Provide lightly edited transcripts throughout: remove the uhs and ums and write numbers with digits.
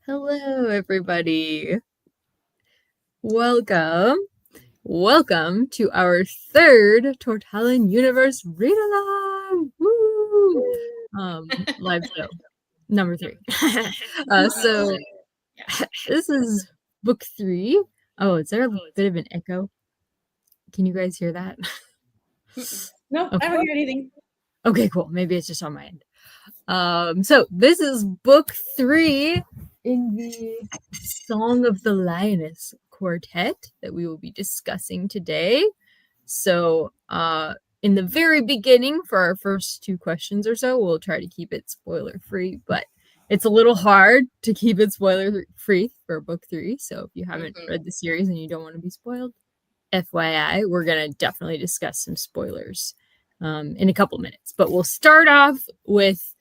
Hello, everybody. Welcome to our third Tortallan Universe read-along. Woo! Live show number 3. So this is book 3. Oh, is there a bit of an echo? Can you guys hear that? No, okay. I don't hear anything. Okay, cool. Maybe it's just on my end. So this is book 3 in the Song of the Lioness quartet that we will be discussing today. So in the very beginning, for our first 2 questions or so, we'll try to keep it spoiler free, but it's a little hard to keep it spoiler free for book 3. So if you haven't read the series and you don't want to be spoiled, FYI, we're going to definitely discuss some spoilers in a couple minutes. But we'll start off with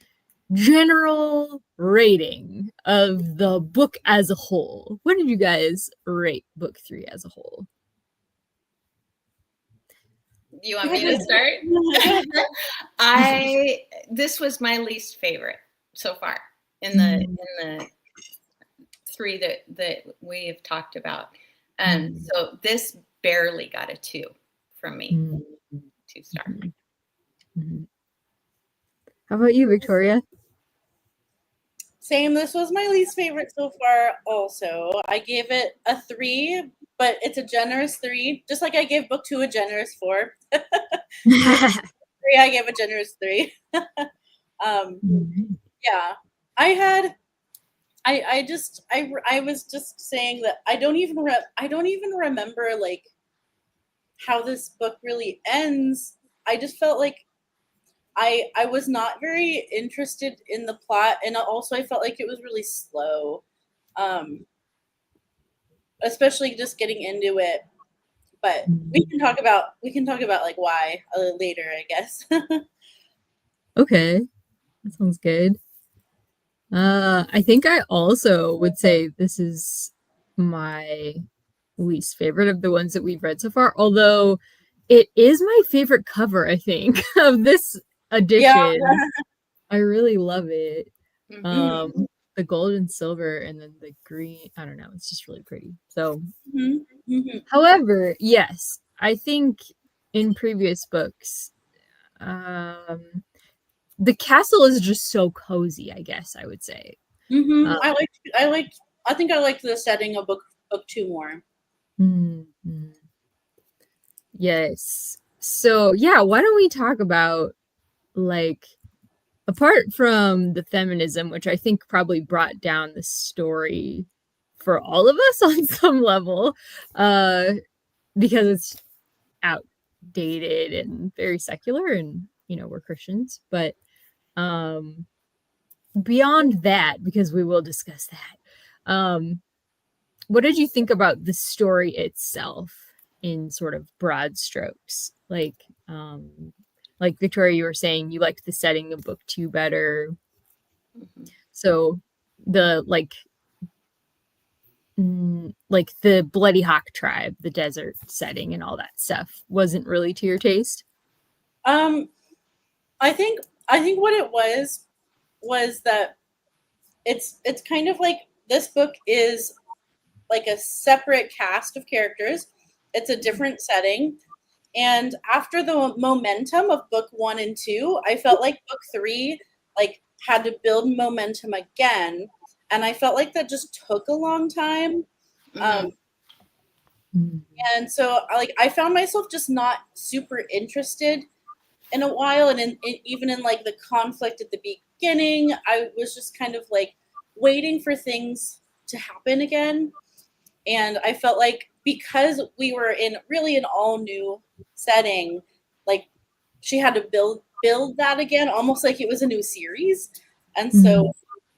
general rating of the book as a whole. What did you guys rate book 3 as a whole? You want me to start? This was my least favorite so far in the 3 that we have talked about. So this barely got a 2 from me. 2-star. How about you, Victoria? Same. This was my least favorite so far also. I gave it a 3, but it's a generous 3. Just like I gave book 2 a generous 4. 3, I gave a generous 3. Yeah. I was just saying that I don't even remember like how this book really ends. I just felt like I was not very interested in the plot, and also I felt like it was really slow, especially just getting into it. But we can talk about like why later, I guess. Okay, that sounds good. I think I also would say this is my least favorite of the ones that we've read so far, although it is my favorite cover, I think, of this edition. Yeah. I really love it. The gold and silver and then the green, I don't know, it's just really pretty. So however, yes, I think in previous books the castle is just so cozy, I guess I would say. I think I liked the setting of book 2 more. Yes. So yeah, why don't we talk about, like, apart from the feminism, which I think probably brought down the story for all of us on some level, because it's outdated and very secular, and we're Christians, but beyond that, because we will discuss that, what did you think about the story itself in sort of broad strokes? Like Victoria, you were saying you liked the setting of book 2 better. So the like the Bloody Hawk tribe, the desert setting and all that stuff wasn't really to your taste? I think what it was that it's kind of like this book is like a separate cast of characters. It's a different setting. And after the momentum of book 1 and 2, I felt like book 3 like had to build momentum again. And I felt like that just took a long time. And so like I found myself just not super interested in a while. And even in like the conflict at the beginning, I was just kind of like waiting for things to happen again. And I felt like because we were in really an all new setting, like she had to build that again, almost like it was a new series. And so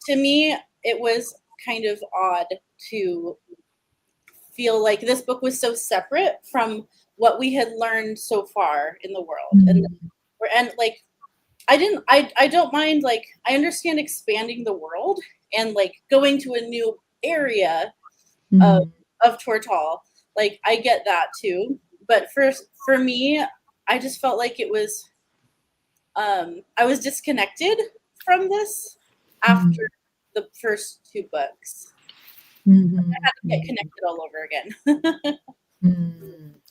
to me, it was kind of odd to feel like this book was so separate from what we had learned so far in the world. And like I don't mind, like I understand expanding the world and like going to a new area of Tortal. Like I get that too. But for me, I just felt like it was I was disconnected from this after the first 2 books. Mhm. I had to get Mhm. connected all over again.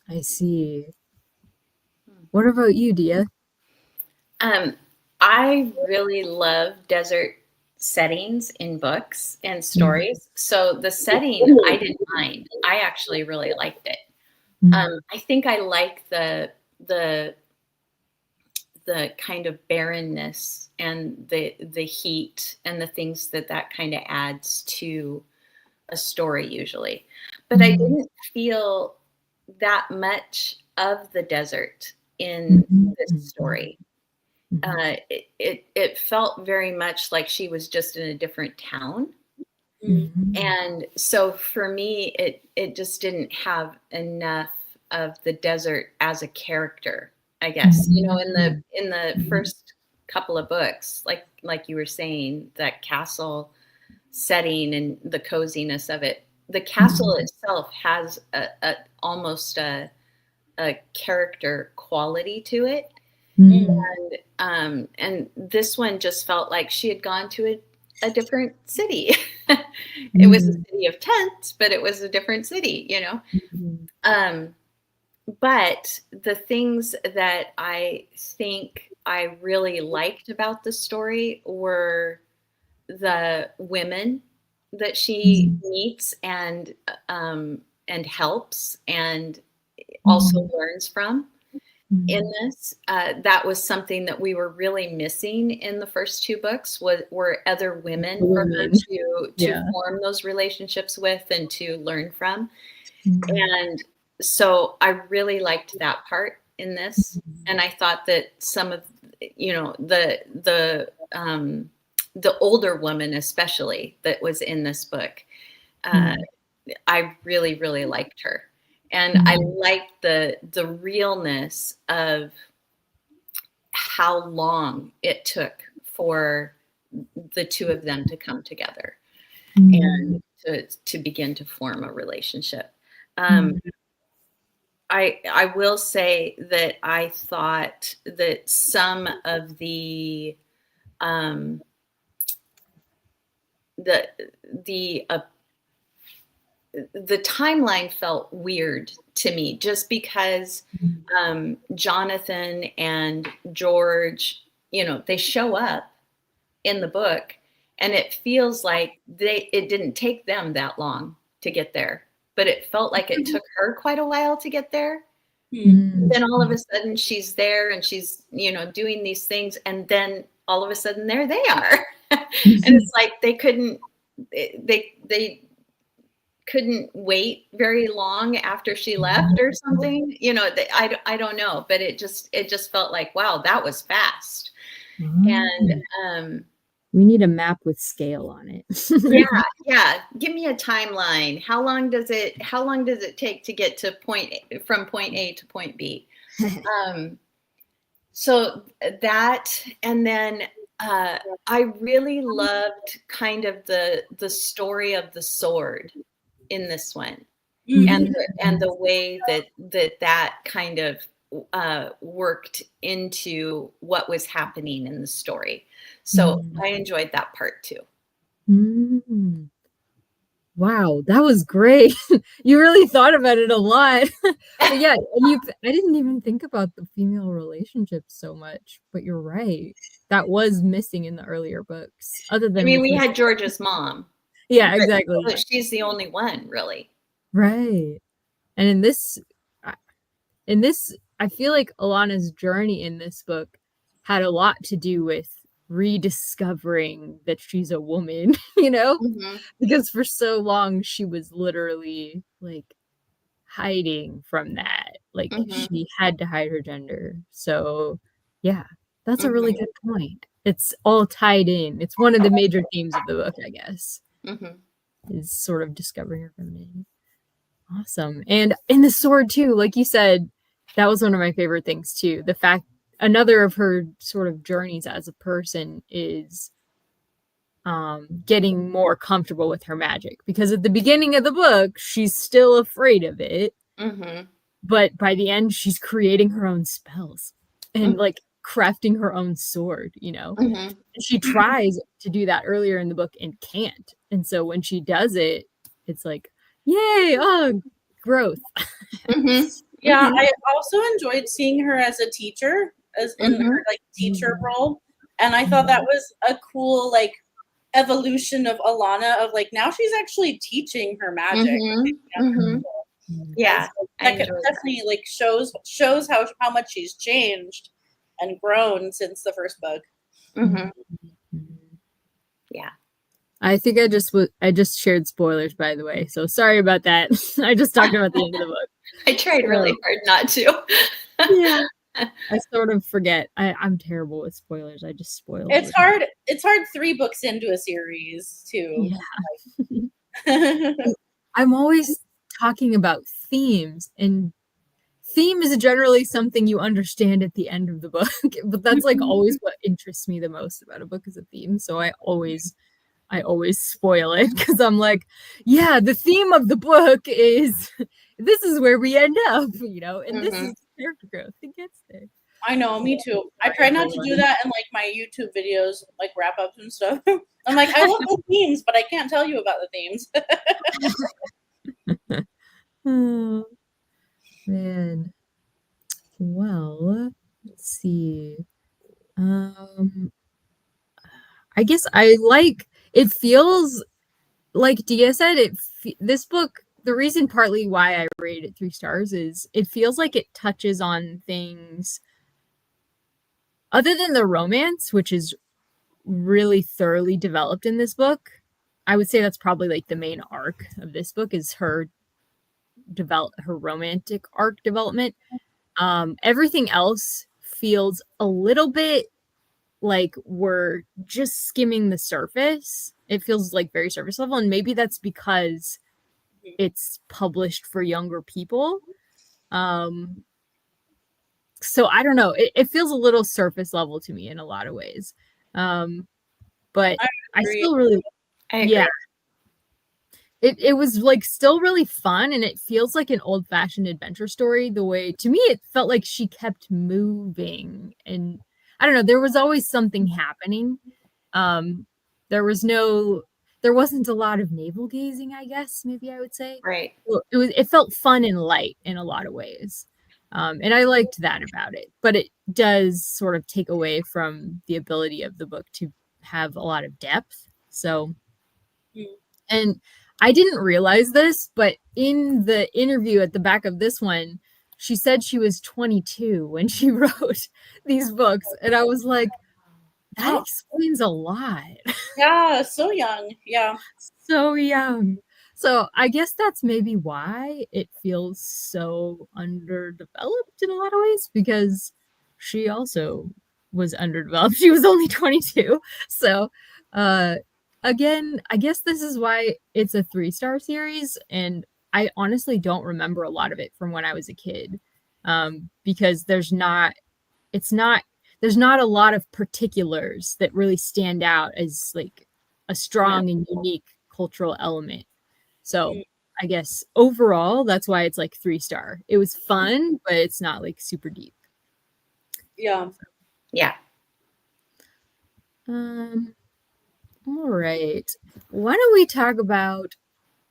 I see. What about you, Dia? I really love desert settings in books and stories. So the setting I didn't mind. I actually really liked it. I think I like the kind of barrenness and the heat and the things that kind of adds to a story usually. But I didn't feel that much of the desert in this story. It felt very much like she was just in a different town. And so for me, it just didn't have enough of the desert as a character, I guess. You know, in the first couple of books, like you were saying, that castle setting and the coziness of it. The castle itself has almost a character quality to it. And this one just felt like she had gone to a different city. It was a city of tents, but it was a different city, you know. But the things that I think I really liked about the story were the women that she meets and helps and also learns from in this. That was something that we were really missing in the first two books, were other women for her to form those relationships with and to learn from. And so I really liked that part in this. And I thought that some of, you know, the older woman especially that was in this book, I really, really liked her. And I liked the realness of how long it took for the two of them to come together and to begin to form a relationship. I will say that I thought that some of the timeline felt weird to me, just because Jonathan and George, you know, they show up in the book, and it feels like it didn't take them that long to get there, but it felt like it took her quite a while to get there. Then all of a sudden she's there and she's, you know, doing these things, and then all of a sudden there they are. And it's like they couldn't wait very long after she left or something, you know. I don't know, but it just felt like, wow, that was fast. And we need a map with scale on it. yeah, give me a timeline. How long does it take to get to from point A to point B? So that, and then I really loved kind of the story of the sword in this one, and the way that kind of worked into what was happening in the story. So I enjoyed that part too. Wow, that was great. You really thought about it a lot. But yeah, and I didn't even think about the female relationships so much, but you're right. That was missing in the earlier books. Other than I mean, we had George's mom. Yeah, exactly. But she's the only one, really. Right. And in this, I feel like Alana's journey in this book had a lot to do with rediscovering that she's a woman, you know? Because for so long she was literally like hiding from that. Like she had to hide her gender. So yeah, that's a really good point. It's all tied in. It's one of the major themes of the book, I guess. Is sort of discovering her femininity. Awesome. And in the sword too, like you said, that was one of my favorite things too. The fact, another of her sort of journeys as a person is getting more comfortable with her magic, because at the beginning of the book she's still afraid of it, but by the end she's creating her own spells and like crafting her own sword, you know. And she tries to do that earlier in the book and can't, and so when she does it, it's like, yay, oh, growth. Mm-hmm. Yeah, Mhm. I also enjoyed seeing her as a teacher, as in her like teacher role, and I thought that was a cool like evolution of Alana of like now she's actually teaching her magic. Mm-hmm. Mm-hmm. Yeah, So I that enjoyed that. definitely like shows how much she's changed and grown since the first book. Mm-hmm. Yeah. I think I just shared spoilers, by the way, so sorry about that. I just talked about the end of the book. I tried really hard not to. Yeah, I sort of forget. I'm terrible with spoilers. I just spoil. It's hard. It's hard 3 books into a series too. Yeah. I'm always talking about themes, and theme is generally something you understand at the end of the book, but that's like always what interests me the most about a book is a theme. So I always spoil it because I'm like, yeah, the theme of the book is this is where we end up, and this is character growth. It gets there. I know, me too. I try not to do that in like my YouTube videos, like wrap ups and stuff. I'm like, I love the themes, but I can't tell you about the themes. Oh, man. Well, let's see. I guess it feels like Dia said this book, the reason partly why I rated it 3 stars is it feels like it touches on things other than the romance, which is really thoroughly developed in this book. I would say that's probably like the main arc of this book is her romantic arc development. Everything else feels a little bit like we're just skimming the surface. It feels like very surface level, and maybe that's because it's published for younger people. So I don't know. It feels a little surface level to me in a lot of ways. But I still really, I agree. yeah. It was like still really fun, and it feels like an old-fashioned adventure story. The way to me it felt like she kept moving, and I don't know, there was always something happening. Um, there wasn't a lot of navel gazing, I guess, maybe I would say. Right. Well, it felt fun and light in a lot of ways. And I liked that about it, but it does sort of take away from the ability of the book to have a lot of depth. So, and I didn't realize this, but in the interview at the back of this one, she said she was 22 when she wrote these books. And I was like, that explains a lot. Yeah, so young. Yeah. So young. So I guess that's maybe why it feels so underdeveloped in a lot of ways, because she also was underdeveloped. She was only 22. So again, I guess this is why it's a 3-star series, and I honestly don't remember a lot of it from when I was a kid. Because there's not a lot of particulars that really stand out as like a strong and unique cultural element. So I guess overall, that's why it's like 3-star. It was fun, but it's not like super deep. Yeah. Yeah. All right. Why don't we talk about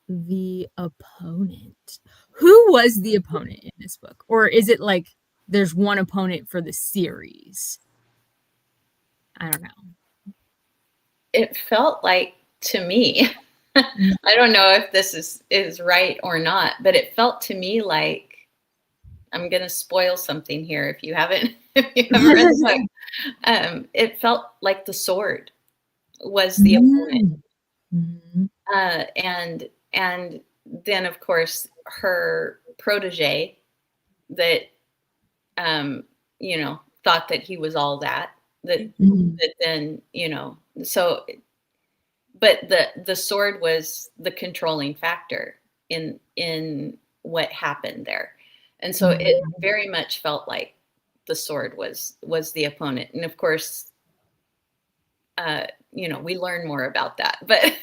the opponent? Who was the opponent in this book? Or is it like there's one opponent for the series? I don't know. It felt like to me, I don't know if this is right or not, but it felt to me like, I'm going to spoil something here if you haven't read the book. It felt like the sword was the opponent. And then of course her protege that thought that he was all that then so, but the sword was the controlling factor in what happened there, and so it very much felt like the sword was the opponent. And of course we learn more about that, but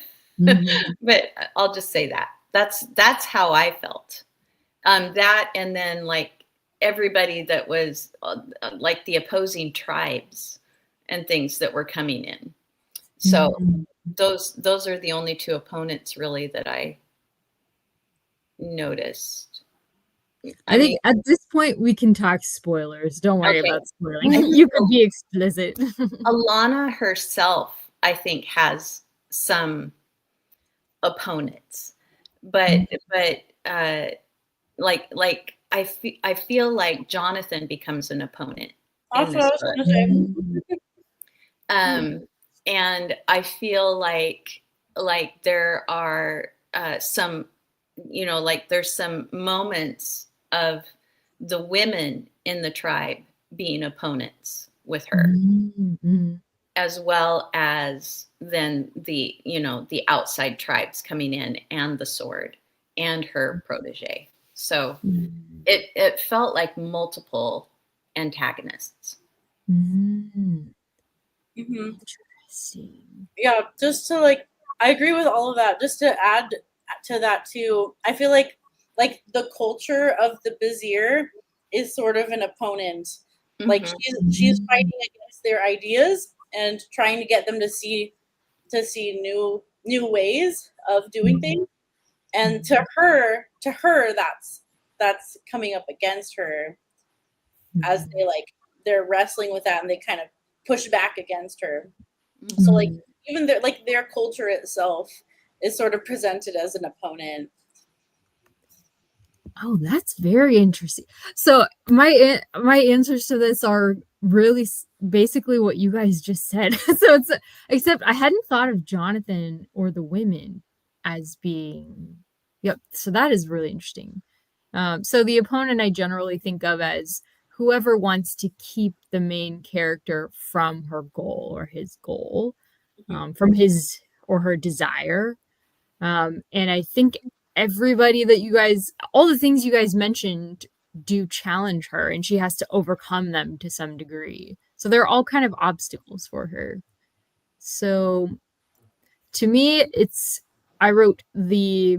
but I'll just say that's how I felt. That, and then like everybody that was like the opposing tribes and things that were coming in. So those are the only 2 opponents really that I noticed? I think at this point we can talk spoilers. Don't worry Okay. about spoiling. You can be explicit. Alana herself, I think, has some opponents, but like I feel like Jonathan becomes an opponent That's in what I this was book. gonna say. And I feel like there are some, you know, like there's some moments of the women in the tribe being opponents with her, as well as then the, you know, the outside tribes coming in and the sword and her protege. So it felt like multiple antagonists. Interesting. Yeah, just to like, I agree with all of that. Just to add to that too, I feel like the culture of the Vizier is sort of an opponent. Like she's fighting against their ideas and trying to get them to see new ways of doing things. And to her that's coming up against her as they're wrestling with that and they kind of push back against her. So like even their culture itself is sort of presented as an opponent. Oh, that's very interesting. So my answers to this are really basically what you guys just said. So it's except I hadn't thought of Jonathan or the women as being. Yep. So that is really interesting. So the opponent I generally think of as whoever wants to keep the main character from her goal or his goal, from his or her desire. And I think everybody that you guys, all the things you guys mentioned do challenge her and she has to overcome them to some degree. So they're all kind of obstacles for her. So to me, I wrote the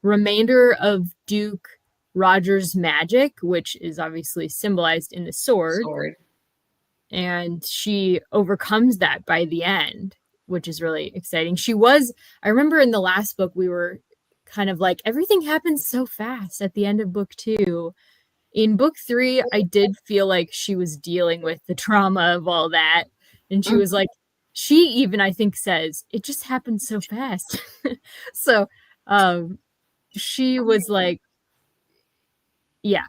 remainder of Duke Roger's magic, which is obviously symbolized in the sword. And she overcomes that by the end, which is really exciting. I remember in the last book, we were kind of like, everything happens so fast at the end of book 2. In book 3, I did feel like she was dealing with the trauma of all that. And she was like, she even, I think, says, it just happened so fast. So she was like, yeah,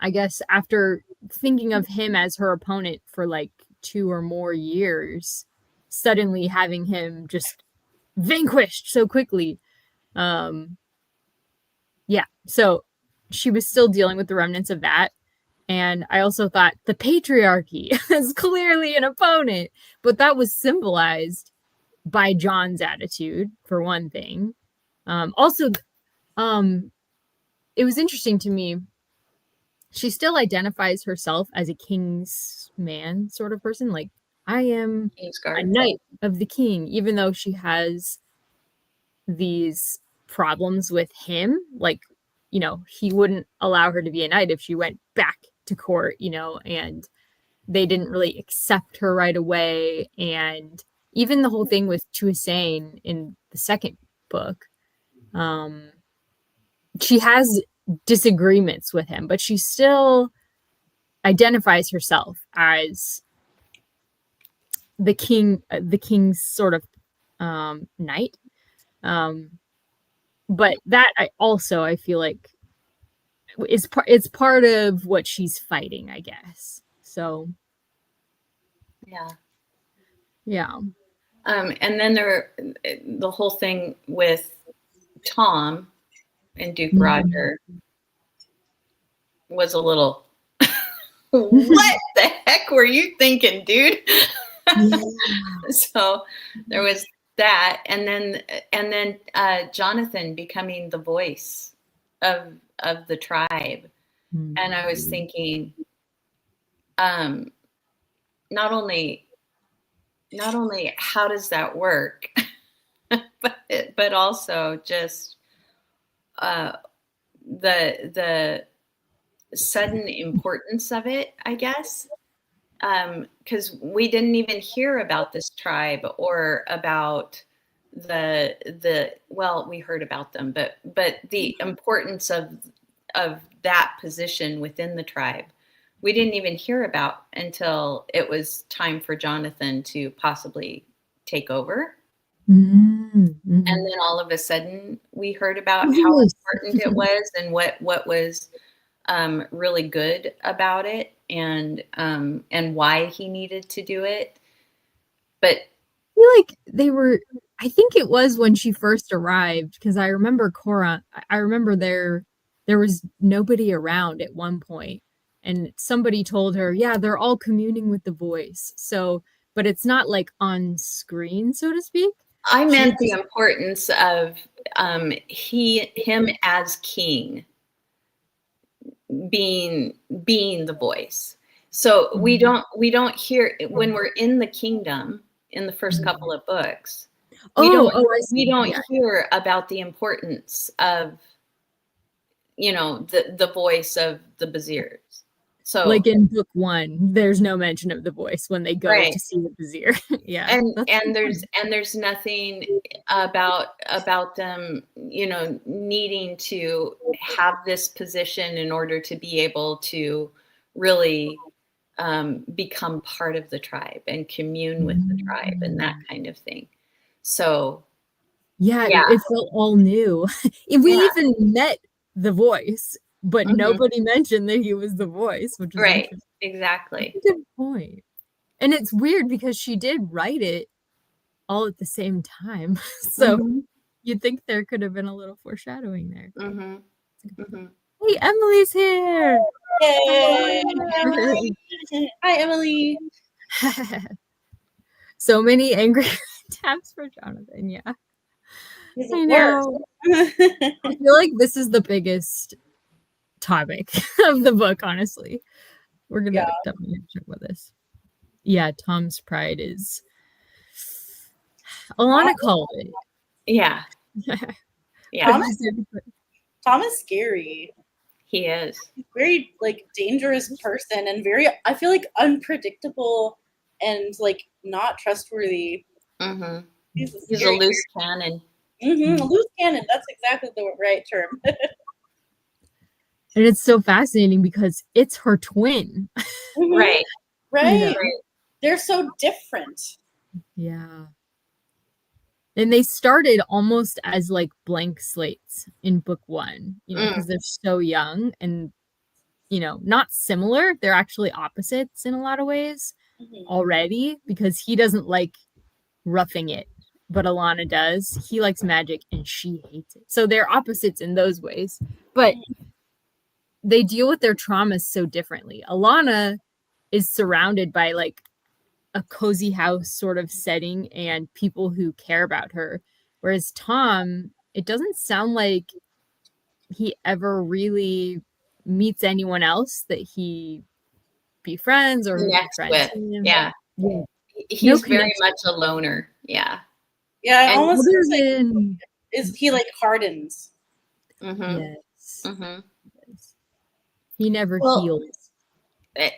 I guess after thinking of him as her opponent for like 2 or more years, suddenly having him just vanquished so quickly. Yeah, so she was still dealing with the remnants of that. And I also thought the patriarchy is clearly an opponent, but that was symbolized by John's attitude, for one thing. Also, it was interesting to me. She still identifies herself as a king's man sort of person. Like, I am a knight of the king, even though she has these problems with him. Like, you know, he wouldn't allow her to be a knight if she went back to court, you know, and they didn't really accept her right away. And even the whole thing with Tuasain in the second book, she has disagreements with him, but she still identifies herself as the king's sort of knight. But that I feel like it's part of what she's fighting, I guess. So yeah. And then the whole thing with Tom and Duke Roger was a little what the heck were you thinking, dude? So there was that, and then Jonathan becoming the voice of the tribe. And I was thinking, not only how does that work, but also just the sudden importance of it, I guess, because we didn't even hear about this tribe or about well, we heard about them, but the importance of that position within the tribe, we didn't even hear about until it was time for Jonathan to possibly take over. Mm-hmm. And then all of a sudden we heard about how Yes. important it was and what was really good about it, and why he needed to do it. But I feel like they were, I think it was when she first arrived, because I remember I remember there was nobody around at one point, and somebody told her, yeah, they're all communing with the voice. So, but it's not like on screen, so to speak. I meant the importance of him as king being the voice. So we don't hear when we're in the kingdom in the first couple of books. We don't hear about the importance of, you know, the voice of the Viziers. So like in book 1, there's no mention of the voice when they go Right. to see the Vizier. Yeah. And there's nothing about them, you know, needing to have this position in order to be able to really become part of the tribe and commune with the tribe and that kind of thing. So yeah. It felt all new. We even met the voice, but nobody mentioned that he was the voice, which is right, interesting. exactly. That's a good point. And it's weird because she did write it all at the same time. So you'd think there could have been a little foreshadowing there. Hey, Emily's here. Yay! Hi, Emily. So many angry taps for Jonathan. Yeah. I know. I feel like this is the biggest topic of the book, honestly. We're gonna definitely talk about this. Yeah, Tom's pride is Alana called it. Yeah. Yeah. Tom is scary. He is. He's a very like dangerous person and very, I feel like, unpredictable and like not trustworthy. He's a loose cannon. A loose cannon. That's exactly the right term. And it's so fascinating because it's her twin. Right. Right. They're so different. Yeah. And they started almost as like blank slates in book 1, you know, because they're so young and, you know, not similar. They're actually opposites in a lot of ways already, because he doesn't like roughing it, but Alana does. He likes magic and she hates it. So they're opposites in those ways, but they deal with their traumas so differently. Alana is surrounded by like a cozy house sort of setting and people who care about her. Whereas Tom, it doesn't sound like he ever really meets anyone else that he befriends or Next with. him. Yeah. He's very much a loner. Yeah. Yeah, and almost is he like hardens. Yes. He never heals.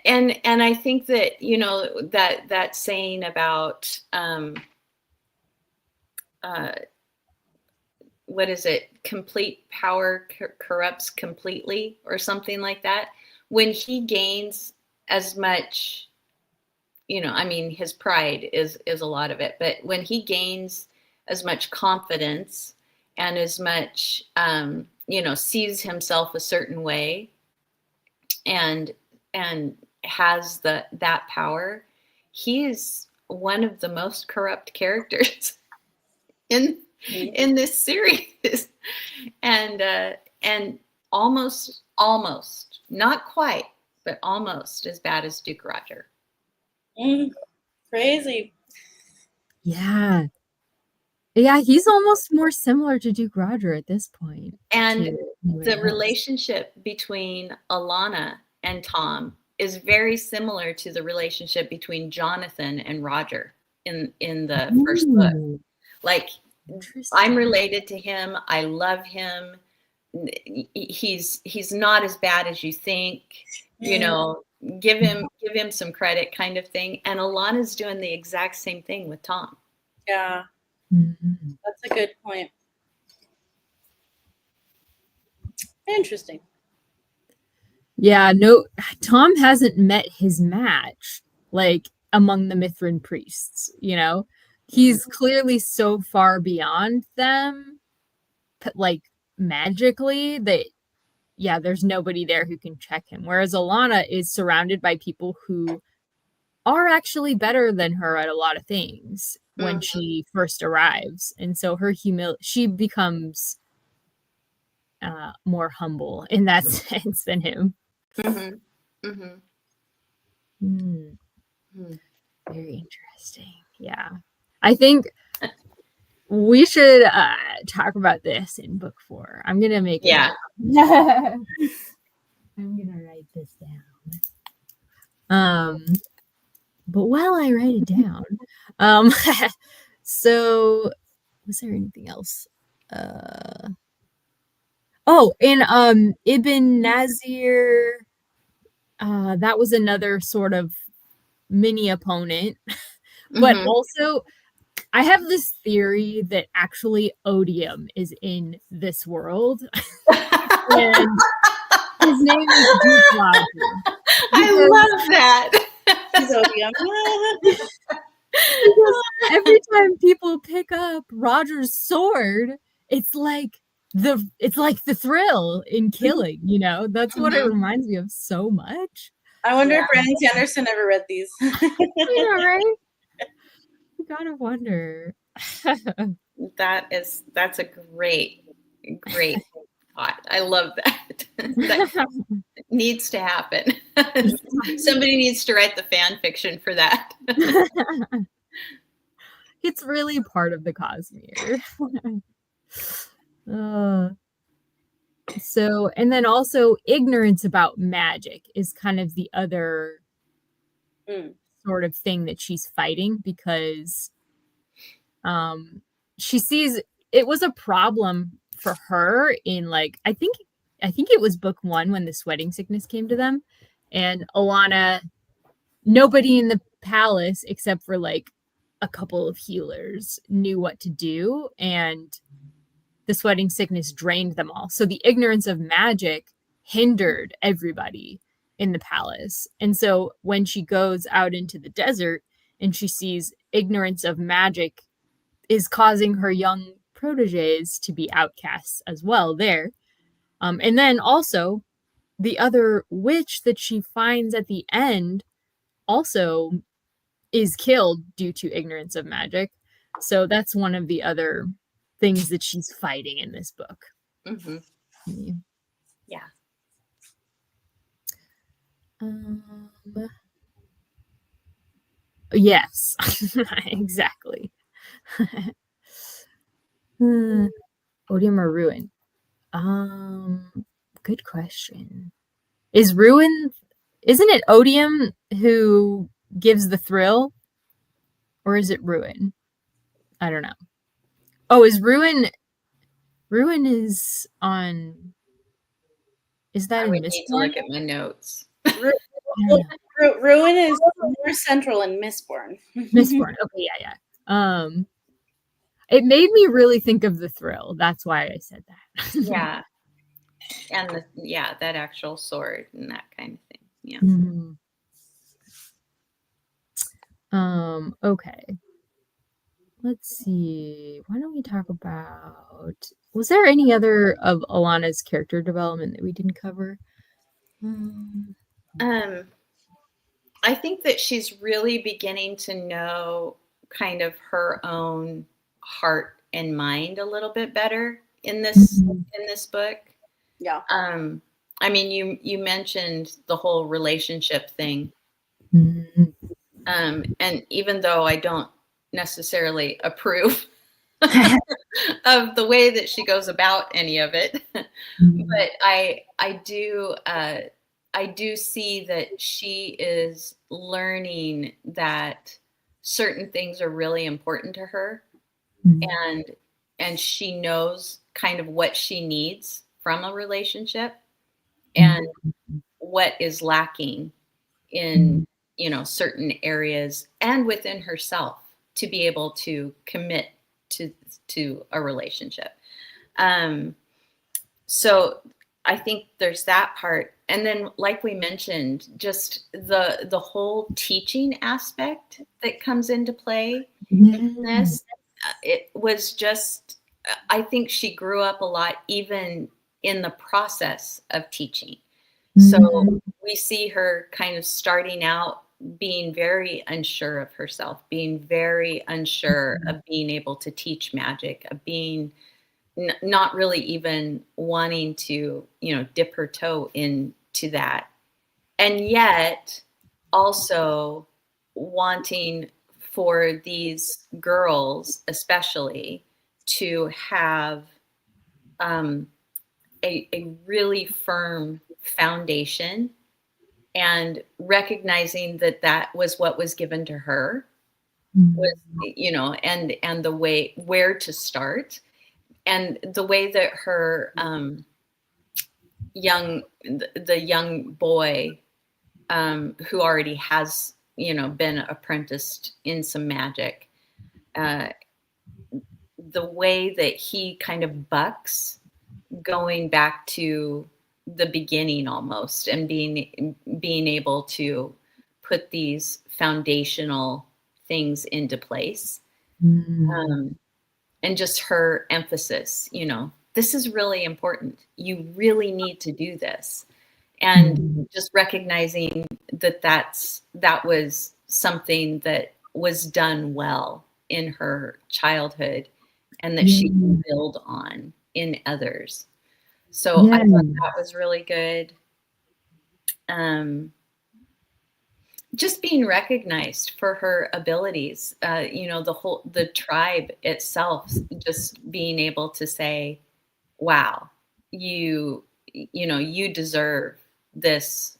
And I think that, you know, that saying about what is it? Complete power corrupts completely, or something like that. When he gains as much, you know, I mean, his pride is a lot of it, but when he gains as much confidence and as much, you know, sees himself a certain way and has that power, he is one of the most corrupt characters in this series, and almost not quite, but almost as bad as Duke Roger. Crazy. Yeah, he's almost more similar to Duke Roger at this point. And the relationship between Alana and Tom is very similar to the relationship between Jonathan and Roger in the first book. Like, I'm related to him. I love him. He's not as bad as you think. You know, give him some credit, kind of thing. And Alana's doing the exact same thing with Tom. Yeah. Mhm. That's a good point. Interesting. Yeah, no, Tom hasn't met his match, like among the Mithrin priests, you know? He's clearly so far beyond them, like magically, that, yeah, there's nobody there who can check him. Whereas Alana is surrounded by people who are actually better than her at a lot of things when she first arrives. And so she becomes more humble in that sense than him. Mm-hmm. Mm-hmm. Hmm. Hmm. Very interesting. Yeah. I think we should talk about this in book 4. I'm going to make it. Yeah. I'm going to write this down. But while I write it down, so was there anything else? Oh, and Ibn Nazir, that was another sort of mini opponent. But Mm-hmm. also, I have this theory that actually odium is in this world, and his name is Duke Roger. I love that. He's odium. Because every time people pick up Roger's sword, it's like the thrill in killing, you know? That's what it reminds me of so much. I wonder if Brandon Sanderson ever read these. You know, right? You gotta wonder. That's a great thought. I love that. That needs to happen. Somebody needs to write the fan fiction for that. It's really part of the Cosmere. So, and then also ignorance about magic is kind of the other sort of thing that she's fighting, because she sees it was a problem for her in, like, I think it was book 1 when the sweating sickness came to them, and Alana, nobody in the palace except for like a couple of healers knew what to do, and the sweating sickness drained them all. So the ignorance of magic hindered everybody in the palace. And so when she goes out into the desert and she sees ignorance of magic is causing her young proteges to be outcasts as well there. And then also the other witch that she finds at the end also is killed due to ignorance of magic. So that's one of the other things that she's fighting in this book. Mm-hmm. Yeah. Yes, exactly. Odium or ruin? Good question. Isn't it odium who gives the thrill? Or is it ruin? I don't know. Oh, is ruin is on, is that I in would need to Mistborn? look at my notes. Ruin is more central in Mistborn. Mistborn. Okay, yeah. It made me really think of the thrill. That's why I said that. Yeah. And that actual sword and that kind of thing. Yeah. Mm-hmm. Okay. Let's see. Why don't we talk about, was there any other of Alana's character development that we didn't cover? I think that she's really beginning to know kind of her own heart and mind a little bit better in this book. Yeah. I mean, you mentioned the whole relationship thing. And even though I don't necessarily approve of the way that she goes about any of it, but I do see that she is learning that certain things are really important to her, and she knows kind of what she needs from a relationship and what is lacking in certain areas and within herself to be able to commit to a relationship. So I think there's that part. And then, like we mentioned, just the whole teaching aspect that comes into play in this. It was just, I think she grew up a lot, even in the process of teaching. So we see her kind of starting out being very unsure of herself, being very unsure of being able to teach magic, of being not really even wanting to, dip her toe into that. And yet also wanting for these girls, especially, to have a really firm foundation, and recognizing that was what was given to her, was, and the way where to start, and the way that her the young boy who already has been apprenticed in some magic, the way that he kind of bucks going back to the beginning almost, and being able to put these foundational things into place, and just her emphasis, this is really important. You really need to do this. And just recognizing that was something that was done well in her childhood, and that she can build on in others. So I thought that was really good. Just being recognized for her abilities, the tribe itself, just being able to say, wow, you deserve this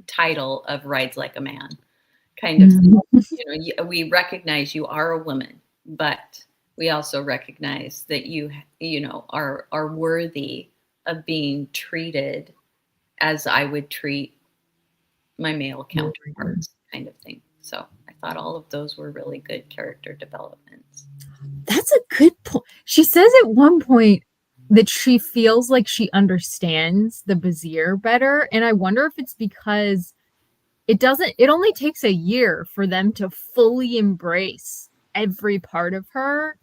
title of rides like a man kind of thing. We recognize you are a woman, but we also recognize that you are worthy of being treated as I would treat my male counterparts, kind of thing. So I thought all of those were really good character developments. That's a good point. She says at one point that she feels like she understands the Vizier better, and I wonder if it's because it only takes a year for them to fully embrace every part of her,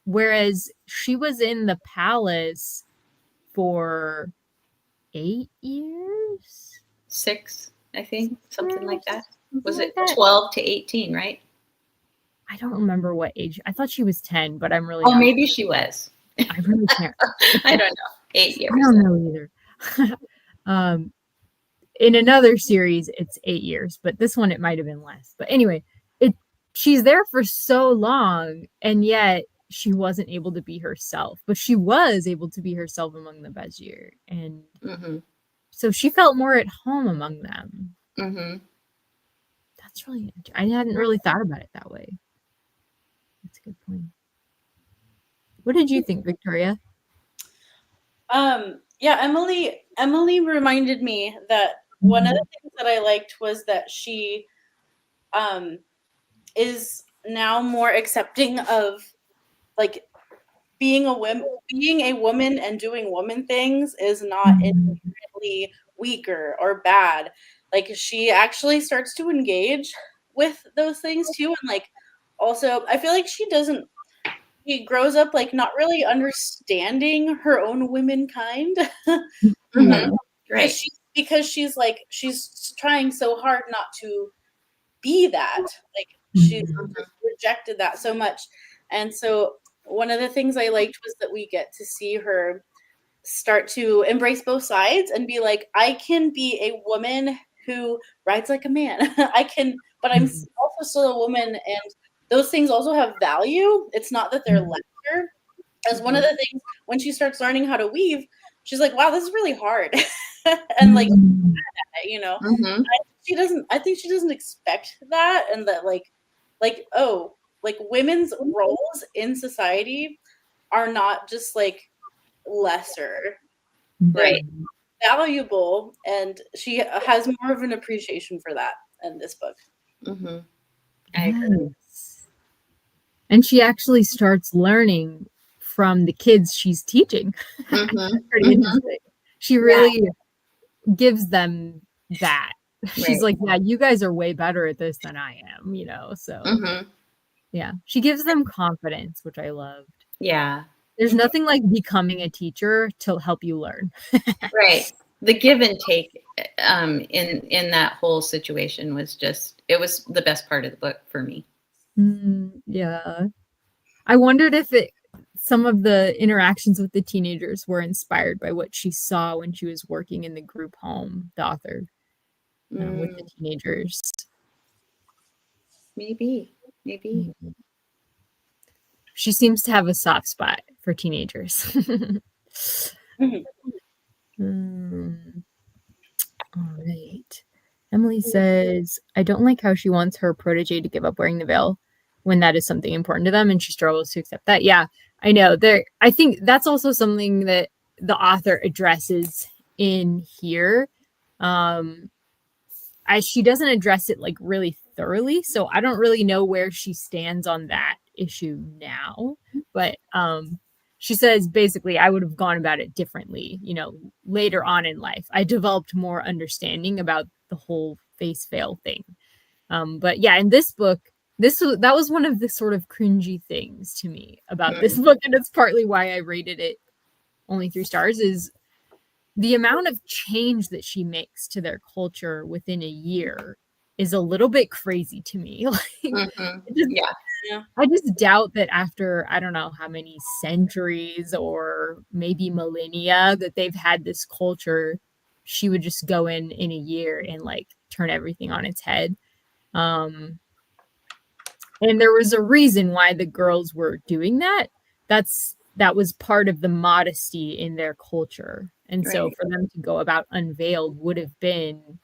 whereas she was in the palace for 8 years? 6, I think, something like that. Was Something it like that? 12 to 18, right? I don't remember what age. I thought she was 10, but I'm really Oh, not. maybe she was. I really can't. I don't know. 8 years. I don't know either. In another series, it's 8 years, but this one it might have been less. But anyway, she's there for so long, and yet she wasn't able to be herself. But she was able to be herself among the Vizier, and so she felt more at home among them. That's really interesting. I hadn't really thought about it that way. That's a good point. What did you think, Victoria? Yeah, Emily reminded me that one of the things that I liked was that she is now more accepting of, like, being a woman and doing woman things is not inherently weaker or bad. Like, she actually starts to engage with those things too, and like also I feel like she grows up like not really understanding her own womankind. Right. Because she's trying so hard not to be that. Like, she's rejected that so much. And so one of the things I liked was that we get to see her start to embrace both sides and be like, I can be a woman who rides like a man. But I'm also still a woman, and those things also have value. It's not that they're lesser. As one of the things, when she starts learning how to weave, she's like, wow, this is really hard. And like, I think she doesn't expect that, and that like women's roles in society are not just like lesser. They're Right. valuable, and she has more of an appreciation for that in this book. I agree. Yes. and she actually starts learning from the kids she's teaching. Pretty interesting. She really gives them that. She's like, yeah, you guys are way better at this than I am, you know. So yeah, she gives them confidence, which I loved. Yeah. There's nothing like becoming a teacher to help you learn. Right. The give and take in that whole situation was just, it was the best part of the book for me. Yeah. I wondered if some of the interactions with the teenagers were inspired by what she saw when she was working in the group home, the author, with the teenagers. Maybe. She seems to have a soft spot for teenagers. All right. Emily says, I don't like how she wants her protege to give up wearing the veil when that is something important to them, and she struggles to accept that. Yeah, I know. I think that's also something that the author addresses in here. She doesn't address it like really thoroughly, so I don't really know where she stands on that issue now. But she says basically, I would have gone about it differently, you know, later on in life. I developed more understanding about the whole face veil thing. But yeah, in this book, that was one of the sort of cringy things to me about this book, and it's partly why I rated it only 3 stars, is the amount of change that she makes to their culture within a year is a little bit crazy to me. Like, I just doubt that after, I don't know how many centuries or maybe millennia that they've had this culture, she would just go in a year and like turn everything on its head. And there was a reason why the girls were doing that. That was part of the modesty in their culture. And so for them to go about unveiled would have been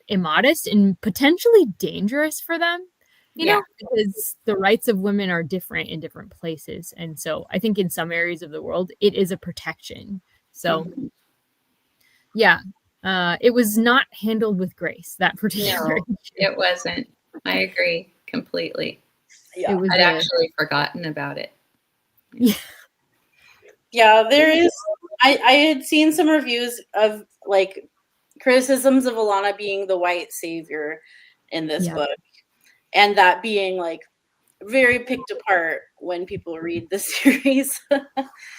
immodest and potentially dangerous for them, you know, because the rights of women are different in different places. And so I think in some areas of the world, it is a protection. So yeah, it was not handled with grace, that particular issue. It wasn't. I agree completely. Yeah, I'd actually forgotten about it. Yeah, there is. I had seen some reviews of like criticisms of Alana being the white savior in this book, and that being like very picked apart when people read the series.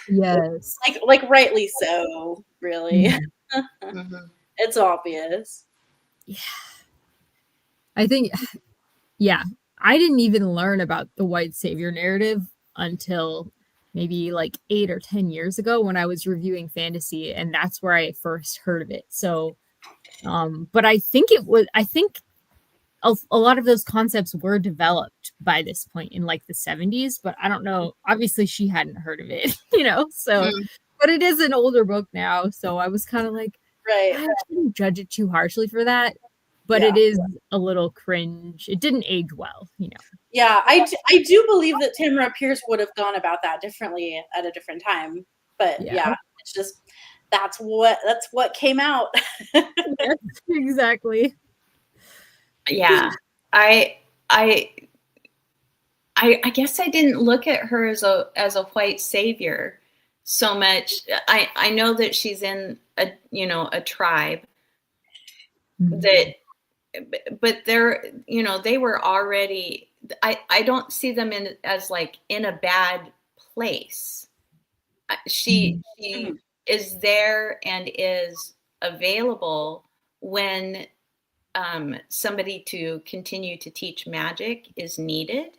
Yes. like rightly so, really. It's obvious. Yeah. I think, I didn't even learn about the white savior narrative until maybe like 8 or 10 years ago when I was reviewing fantasy, and that's where I first heard of it. So, but I think a lot of those concepts were developed by this point in like the 70s, but I don't know. Obviously, she hadn't heard of it, you know, so, but it is an older book now. So I was kind of like, I shouldn't judge it too harshly for that. But it is a little cringe. It didn't age well, you know. Yeah, I do believe that Tamora Pierce would have gone about that differently at a different time. But yeah, it's just that's what came out. Yes, exactly. Yeah, I guess I didn't look at her as a white savior so much. I know that she's in a tribe that. But they're, they were already, I don't see them as like in a bad place. She is there and is available when somebody to continue to teach magic is needed.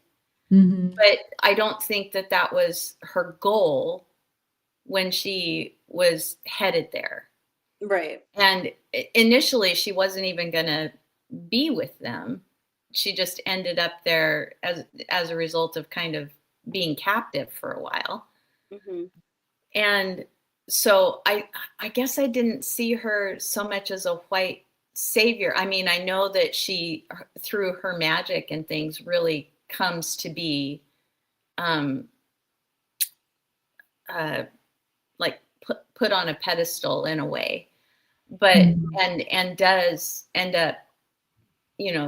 But I don't think that was her goal when she was headed there. Right. And initially she wasn't even going to be with them. She just ended up there as a result of kind of being captive for a while. And so I guess I didn't see her so much as a white savior. I mean, I know that she, through her magic and things, really comes to be like put on a pedestal in a way, but and does end up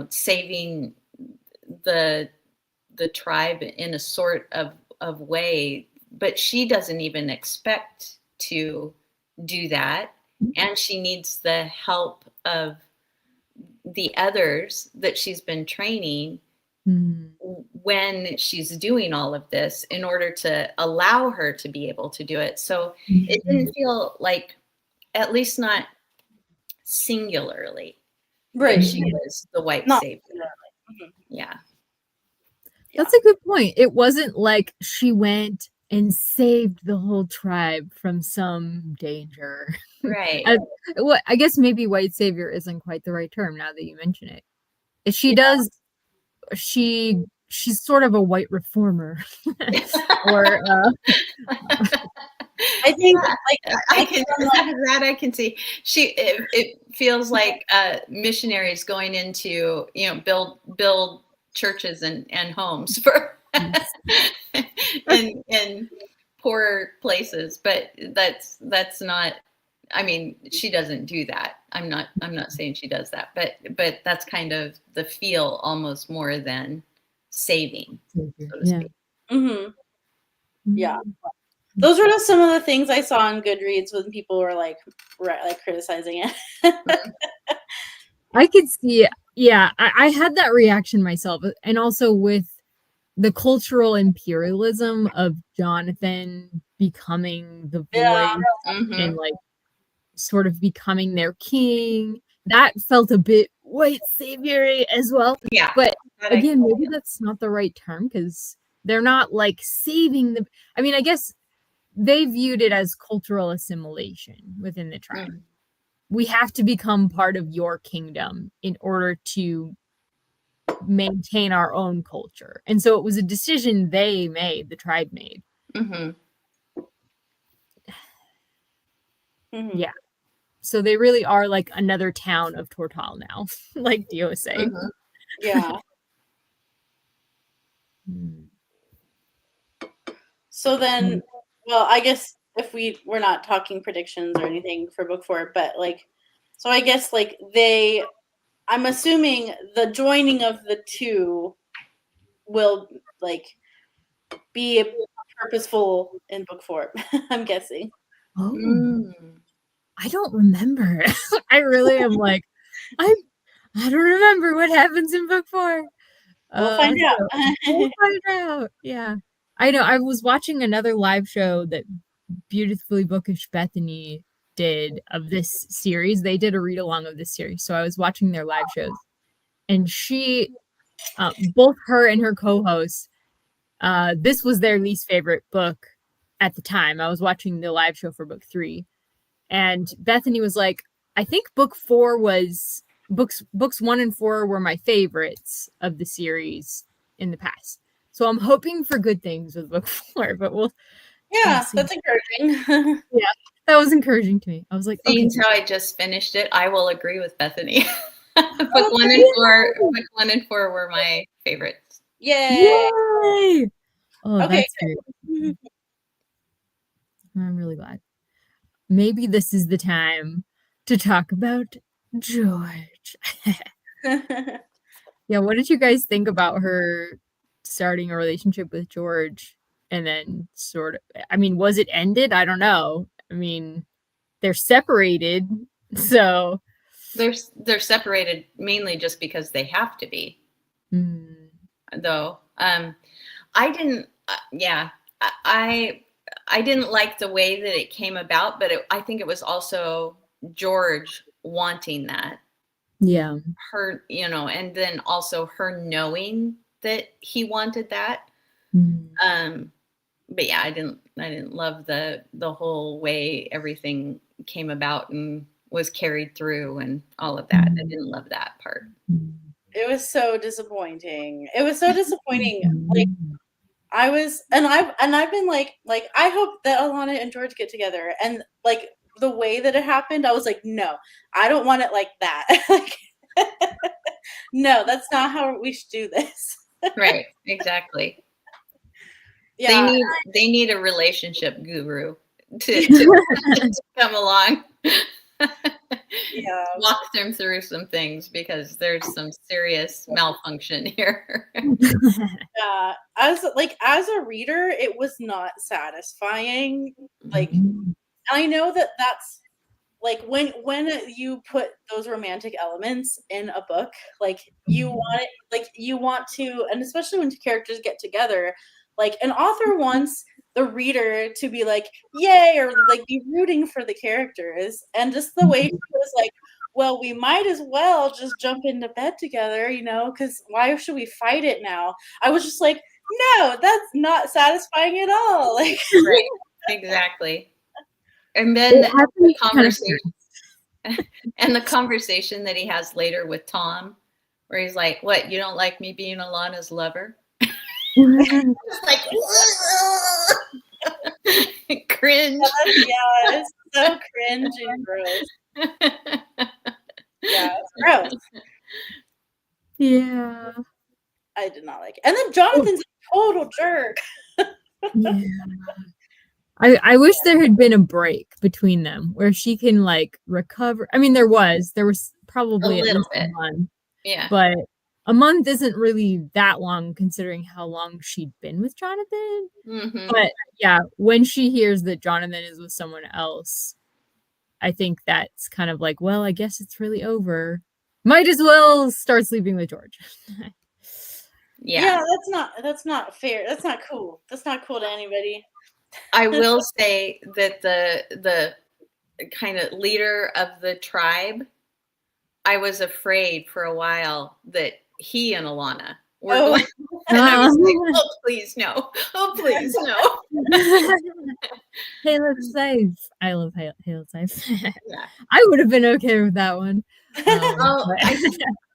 saving the the tribe in a sort of way, but she doesn't even expect to do that. And she needs the help of the others that she's been training when she's doing all of this in order to allow her to be able to do it. So it didn't feel like, at least not singularly, Right. that she was the white Not savior. Yeah. That's a good point. It wasn't like she went and saved the whole tribe from some danger. Right. I guess maybe white savior isn't quite the right term now that you mention it. She does, she's sort of a white reformer. Or I think I can see it feels like missionaries going into, build churches and homes for in poor places, but that's not, I mean, she doesn't do that. I'm not saying she does that, but that's kind of the feel, almost more than saving, so to speak. Yeah. Those were just some of the things I saw on Goodreads when people were like criticizing it. I could see, yeah, I had that reaction myself, and also with the cultural imperialism of Jonathan becoming the voice and like sort of becoming their king. That felt a bit white saviory as well. Yeah. But again, maybe that's not the right term, because they're not like saving the, I mean, I guess they viewed it as cultural assimilation within the tribe. We have to become part of your kingdom in order to maintain our own culture. And so it was a decision they made, the tribe made. Yeah. So they really are like another town of Tortal now, like Dio was saying. Yeah. So then, well, I guess if we're not talking predictions or anything for book 4, but like, so I guess like I'm assuming the joining of the two will like be purposeful in book 4. I'm guessing. I don't remember. I really am like, I don't remember what happens in book 4. We'll find out. We'll find out. Yeah. I know. I was watching another live show that Beautifully Bookish Bethany did of this series. They did a read along of this series. So I was watching their live shows. And she, both her and her co-host, this was their least favorite book at the time. I was watching the live show for book 3. And Bethany was like, I think book 4 was books 1 and 4 were my favorites of the series in the past. So I'm hoping for good things with book 4, but we'll that's encouraging. Yeah, that was encouraging to me. I was like, seeing how I just finished it, I will agree with Bethany. Book 1 and 4 were my favorites. Yay! Oh, okay, that's great. I'm really glad. Maybe this is the time to talk about George. Yeah, what did you guys think about her starting a relationship with George and then sort of, I mean, was it ended? I don't know. I mean, they're separated, so they're separated mainly just because they have to be. Though I didn't I didn't like the way that it came about, but I think it was also George wanting that. Yeah. Her, and then also her knowing that he wanted that. But yeah, I didn't love the whole way everything came about and was carried through and all of that. I didn't love that part. It was so disappointing. Like I was, and I've been like I hope that Alana and George get together, and like the way that it happened, I was like, no, I don't want it like that. Like, no, that's not how we should do this. Right, exactly. Yeah, they need a relationship guru to come along. Yeah. Walk them through some things because there's some serious malfunction here. Yeah. As a reader, it was not satisfying. Like, I know that that's like when you put those romantic elements in a book, like you want it, like you want to, and especially when characters get together, like an author wants the reader to be like, yay, or like be rooting for the characters. And just the way she was like, well, we might as well just jump into bed together, because why should we fight it now? I was just like, no, that's not satisfying at all. Like, Right. Exactly. And then the conversation and the conversation that he has later with Tom, where he's like, "What? You don't like me being Alana's lover?" It's like cringe. Yeah, it's so cringe and gross. Yeah, it's gross. Yeah. I did not like it. And then Jonathan's a total jerk. Yeah. I wish there had been a break between them where she can like recover. I mean, there was probably A at little least a bit. month, Yeah. but a month isn't really that long considering how long she'd been with Jonathan. Mm-hmm. But yeah, when she hears that Jonathan is with someone else, I think that's kind of like, well, I guess it's really over. Might as well start sleeping with George. Yeah. That's not fair. That's not cool. That's not cool to anybody. I will say that the kind of leader of the tribe, I was afraid for a while that he and Alana were going, and I was like, oh, please no. Oh, please no. Halo's safe. I love Halo's safe. Yeah. I would have been okay with that one. Well, But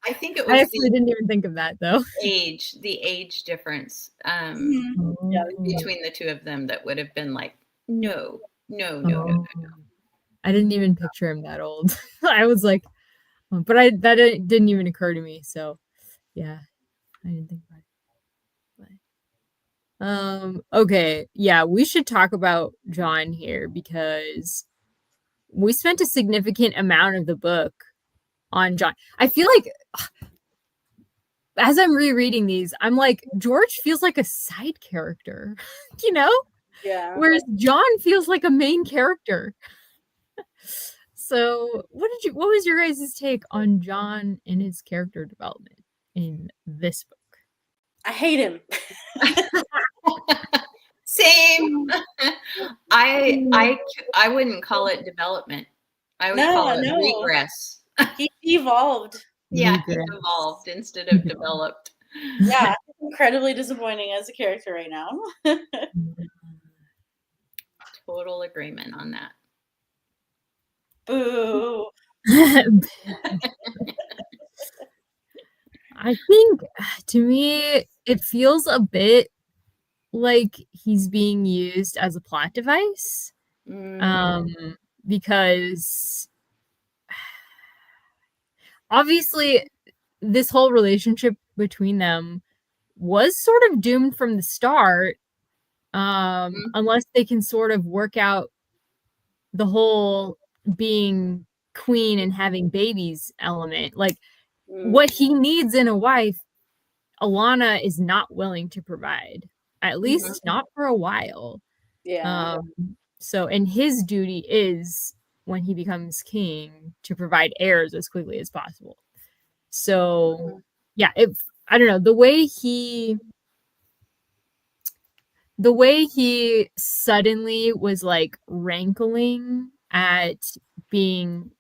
I think it was I actually didn't even think of that though. the age difference Yeah. between the two of them that would have been like, no. I didn't even picture him that old. I was like, but that didn't even occur to me. So yeah, I didn't think about it. Okay, yeah, we should talk about John here because we spent a significant amount of the book on John. I feel like as I'm rereading these, I'm like, George feels like a side character, Yeah. Whereas John feels like a main character. So what was your guys' take on John and his character development in this book? I hate him. Same. I wouldn't call it development. I would call it regress. He evolved. Yeah, he evolved instead of developed. Yeah, incredibly disappointing as a character right now. Total agreement on that. Boo. I think to me it feels a bit like he's being used as a plot device. Because obviously this whole relationship between them was sort of doomed from the start, unless they can sort of work out the whole being queen and having babies element. Like what he needs in a wife, Alana is not willing to provide, at least not for a while. Yeah. So, and his duty is when he becomes king to provide heirs as quickly as possible. So, yeah, I don't know, the way he suddenly was like rankling at being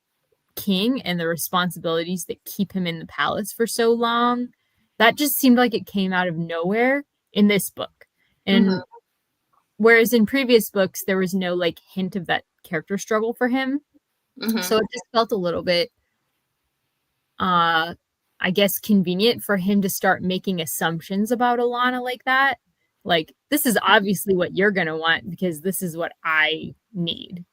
king and the responsibilities that keep him in the palace for so long, that just seemed like it came out of nowhere in this book. And whereas in previous books there was no like hint of that character struggle for him, so it just felt a little bit I guess convenient for him to start making assumptions about Alana like that. Like, this is obviously what you're gonna want because this is what I need,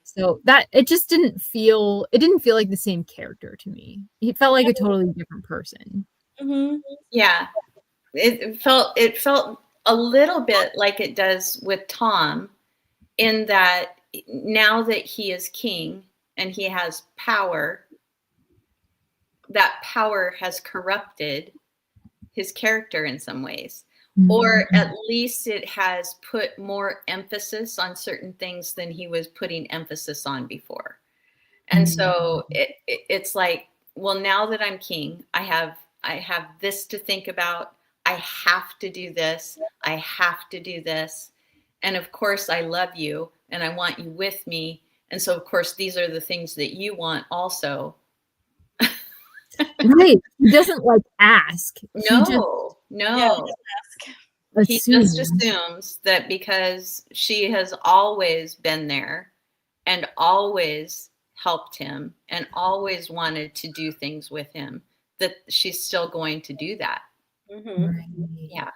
So that it didn't feel like the same character to me. He felt like a totally different person. Yeah, it felt a little bit like it does with Tom, in that now that he is king, and he has power, that power has corrupted his character in some ways. Or at least it has put more emphasis on certain things than he was putting emphasis on before. And so it's like, well, now that I'm king, I have this to think about. I have to do this. I have to do this. And of course, I love you and I want you with me. And so, of course, these are the things that you want also. Right. He doesn't like ask. No. He just Assumes. assumes that because she has always been there and always helped him and always wanted to do things with him, that she's still going to do that. Right. Yeah.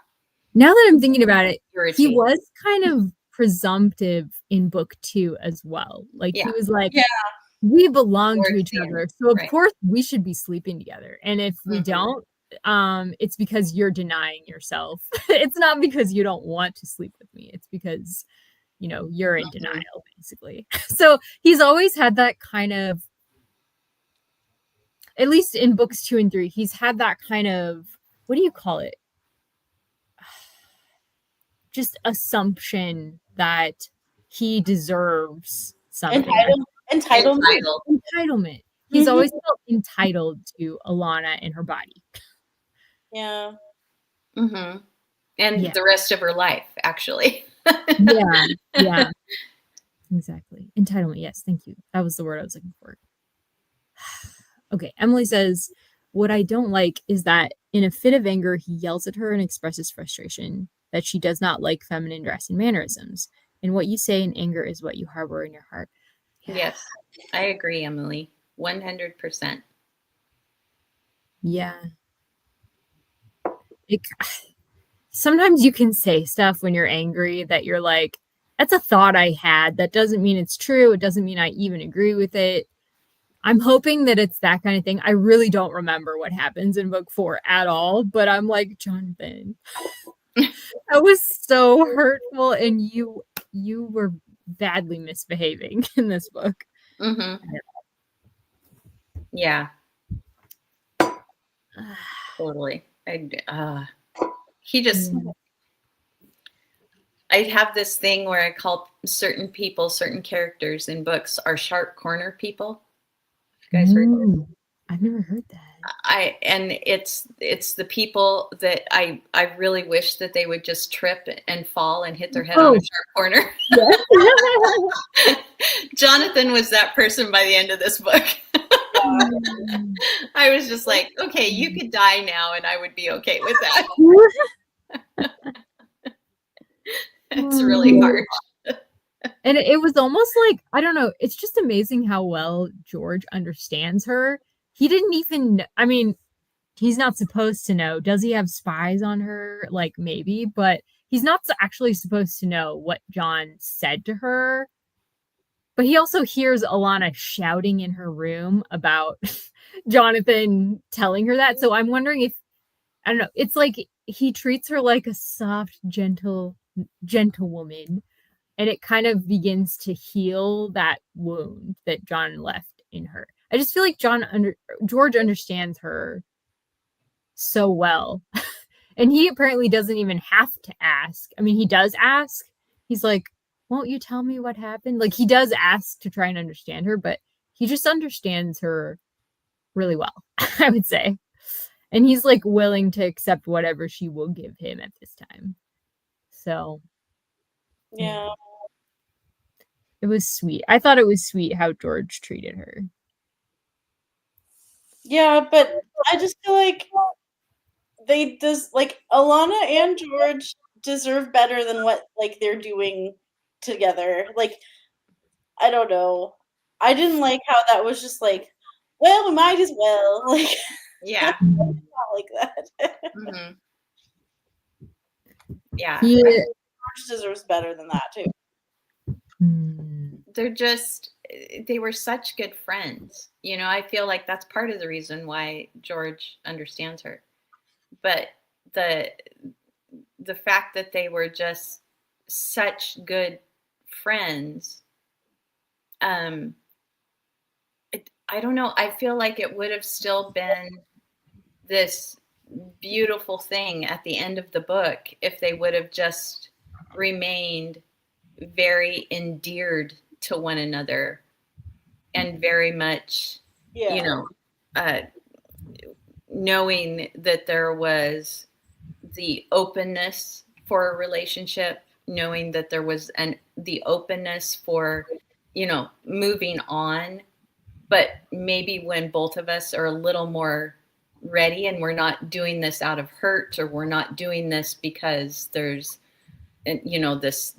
Now that I'm thinking about it, he Irritating. was kind of presumptive in book 2 as well. Like he was like, we belong to each other, so of course we should be sleeping together. And if we don't, it's because you're denying yourself. It's not because you don't want to sleep with me. It's because, you know, you're in denial, basically. So he's always had that kind of, at least in books 2 and 3, he's had that kind of, what do you call it? Just assumption that he deserves something. Entitlement. He's always felt entitled to Alana and her body. Yeah. And the rest of her life, actually. Yeah. Exactly. Entitlement. Yes, thank you. That was the word I was looking for. Okay, Emily says, what I don't like is that in a fit of anger, he yells at her and expresses frustration that she does not like feminine dress and mannerisms. And what you say in anger is what you harbor in your heart. Yes, I agree, Emily. 100%. Yeah. Sometimes you can say stuff when you're angry that you're like, that's a thought I had. That doesn't mean it's true. It doesn't mean I even agree with it. I'm hoping that it's that kind of thing. I really don't remember what happens in book 4 at all, but I'm like, Jonathan, that was so hurtful, and you were badly misbehaving in this book. Yeah. Totally. He just, I have this thing where I call certain people, certain characters in books are sharp corner people. You guys heard that? I've never heard that. And it's the people that I really wish that they would just trip and fall and hit their head on a sharp corner. Jonathan was that person by the end of this book. I was just like, okay, you could die now and I would be okay with that. It's really hard. And it was almost like, I don't know, it's just amazing how well George understands her. He didn't even, I mean, he's not supposed to know. Does he have spies on her? Like, maybe, but he's not actually supposed to know what John said to her. But he also hears Alana shouting in her room about Jonathan telling her that. So I'm wondering if, I don't know, it's like he treats her like a soft, gentle woman. And it kind of begins to heal that wound that John left in her. I just feel like George understands her so well. And he apparently doesn't even have to ask. I mean, he does ask. He's like, won't you tell me what happened? Like, he does ask to try and understand her, but he just understands her really well, I would say. And he's like willing to accept whatever she will give him at this time. So, yeah. It was sweet. I thought it was sweet how George treated her. Yeah, but I just feel like Alana and George deserve better than what like they're doing together. Like, I don't know. I didn't like how that was just like, well, we might as well. Like, yeah, not like that. Yeah. George deserves better than that too. They were such good friends. You know, I feel like that's part of the reason why George understands her. But the fact that they were just such good friends, I don't know. I feel like it would have still been this beautiful thing at the end of the book if they would have just remained very endeared to one another and very much, you know, knowing that there was the openness for a relationship, knowing that there was the openness for, you know, moving on. But maybe when both of us are a little more ready and we're not doing this out of hurt, or we're not doing this because there's, you know, this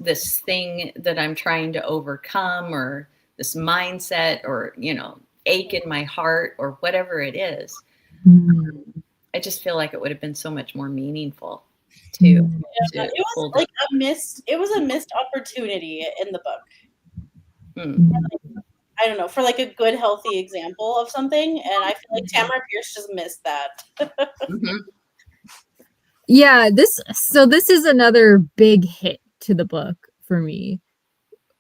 thing that I'm trying to overcome, or this mindset, or, you know, ache in my heart, or whatever it is. I just feel like it would have been so much more meaningful to it was like it was a missed opportunity in the book. I don't know, for like a good, healthy example of something. And I feel like Tamora Pierce just missed that. Yeah, this is another big hit to the book for me,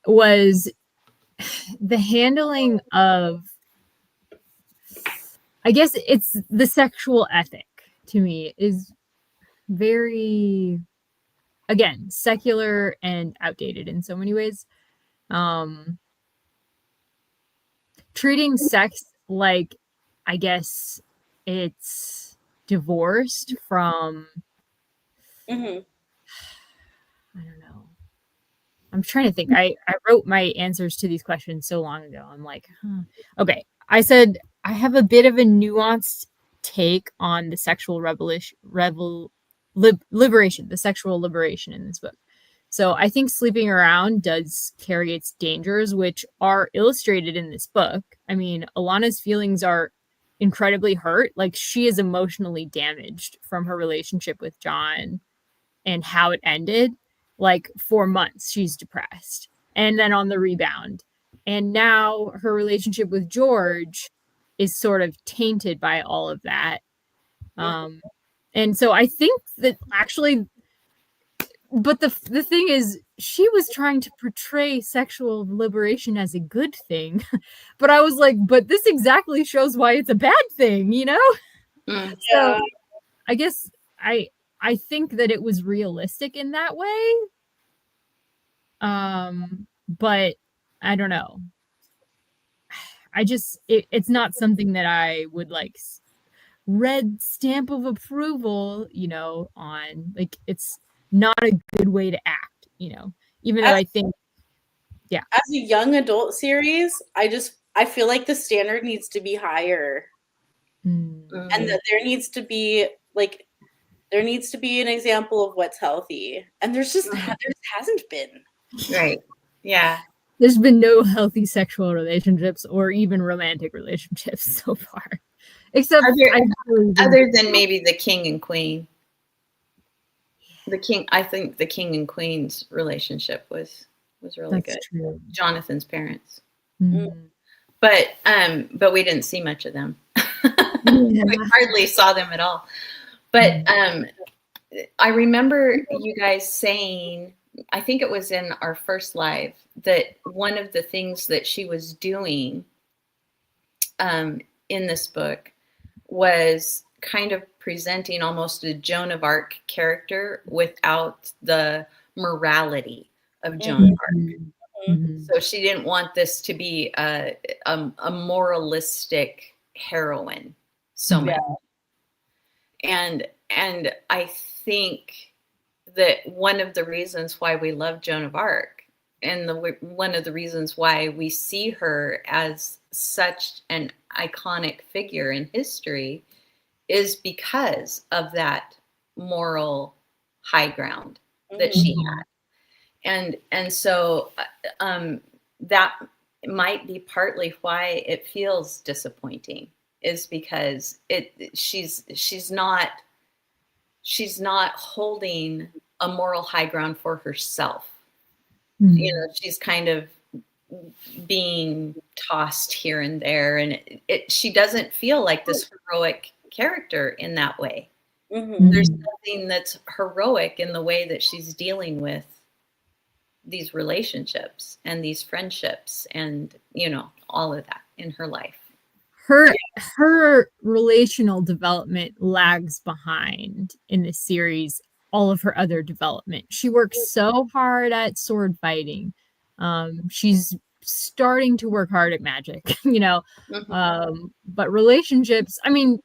was the handling of, I guess it's the sexual ethic, to me, is very, again, secular and outdated in so many ways. Treating sex like, I guess it's divorced from, I don't know. I'm trying to think. I wrote my answers to these questions so long ago. I'm like, okay. I said I have a bit of a nuanced take on the sexual liberation, the sexual liberation in this book. So I think sleeping around does carry its dangers, which are illustrated in this book. I mean, Alana's feelings are incredibly hurt. Like, she is emotionally damaged from her relationship with John and how it ended. Like, for months, she's depressed. And then on the rebound. And now her relationship with George is sort of tainted by all of that. And so I think that actually, but the thing is, she was trying to portray sexual liberation as a good thing. But I was like, but this exactly shows why it's a bad thing, you know? So I guess I think that it was realistic in that way. But I don't know. I just, it's not something that I would like red stamp of approval, you know, on. Like, it's not a good way to act, you know, even though I think, yeah. As a young adult series, I feel like the standard needs to be higher. And that there needs to be an example of what's healthy. And there just hasn't been. Right. Yeah. There's been no healthy sexual relationships or even romantic relationships so far. Except other than maybe the king and queen. I think the king and queen's relationship was really good. True. Jonathan's parents. But we didn't see much of them. We hardly saw them at all. But I remember you guys saying, I think it was in our first live, that one of the things that she was doing in this book was kind of presenting almost a Joan of Arc character without the morality of Joan of Arc. So she didn't want this to be a moralistic heroine so much. And I think that one of the reasons why we love Joan of Arc, and one of the reasons why we see her as such an iconic figure in history, is because of that moral high ground that she had. And so that might be partly why it feels disappointing, is because she's not holding a moral high ground for herself. You know, she's kind of being tossed here and there, and she doesn't feel like this heroic character in that way. There's nothing that's heroic in the way that she's dealing with these relationships and these friendships and, you know, all of that in her life. her relational development lags behind in this series all of her other development. She works so hard at sword fighting. She's starting to work hard at magic, but relationships, I mean,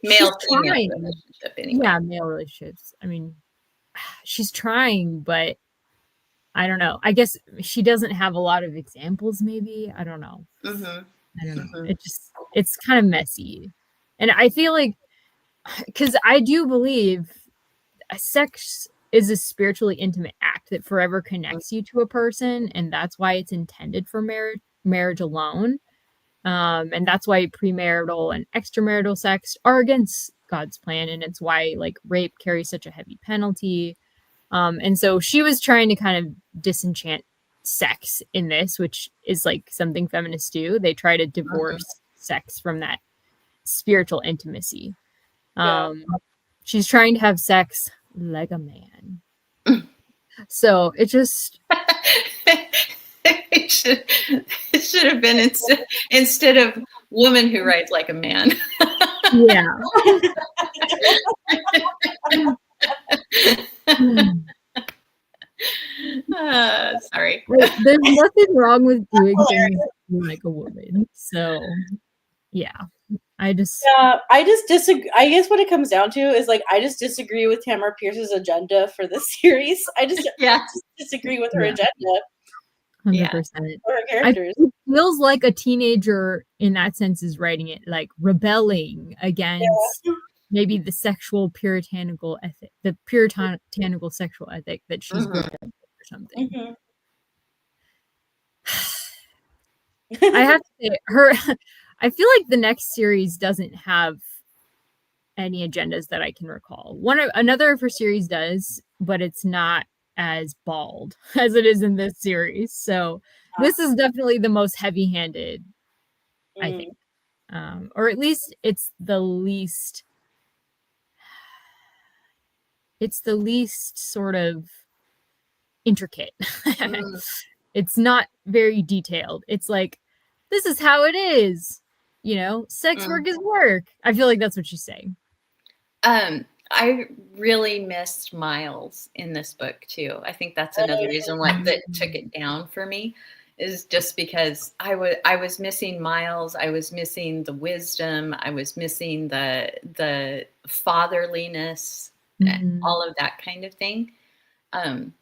she's Male-female trying. relationship anyway. Yeah, male relationships. I mean, she's trying, but I don't know. I guess she doesn't have a lot of examples, maybe. I don't know. I don't know. It's kind of messy. And I feel like, because I do believe sex is a spiritually intimate act that forever connects you to a person. And that's why it's intended for marriage alone. And that's why premarital and extramarital sex are against God's plan. And it's why like rape carries such a heavy penalty. And so she was trying to kind of disenchant sex in this, which is like something feminists do. They try to divorce sex from that spiritual intimacy. She's trying to have sex like a man. So it just it should have been instead of woman who rides like a man. Yeah. Sorry. There's nothing wrong with doing things like a woman. So yeah. I just disagree. I guess what it comes down to is like I just disagree with Tamora Pierce's agenda for this series. I just disagree with her agenda. 100%. Her characters. It feels like a teenager in that sense is writing it, like rebelling against maybe the sexual puritanical ethic, the puritanical sexual ethic that she's grown up with or something. I have to say, I feel like the next series doesn't have any agendas that I can recall. Another of her series does, but it's not as bald as it is in this series. So this is definitely the most heavy-handed, I think. Or at least it's the least sort of intricate. It's not very detailed. It's like, this is how it is. Sex work is work. I feel like that's what she's saying. I really missed Miles in this book too. I think that's another reason why that took it down for me, is just because I was missing Miles. I was missing the wisdom. I was missing the fatherliness, all of that kind of thing. I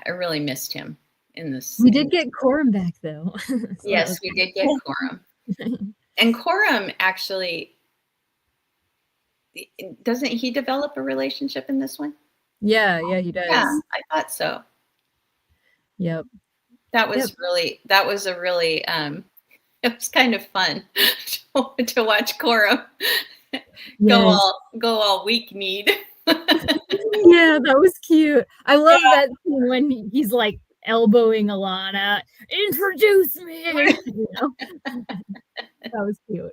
really missed him in this. We did get Coram back though. Yes, we did get Coram. And Coram actually, doesn't he develop a relationship in this one? Yeah, he does. Yeah, I thought so. Yep. That was a really it was kind of fun to watch Coram go all weak-kneed. Yeah, that was cute. I love that scene when he's like elbowing Alana. Introduce me. That was cute.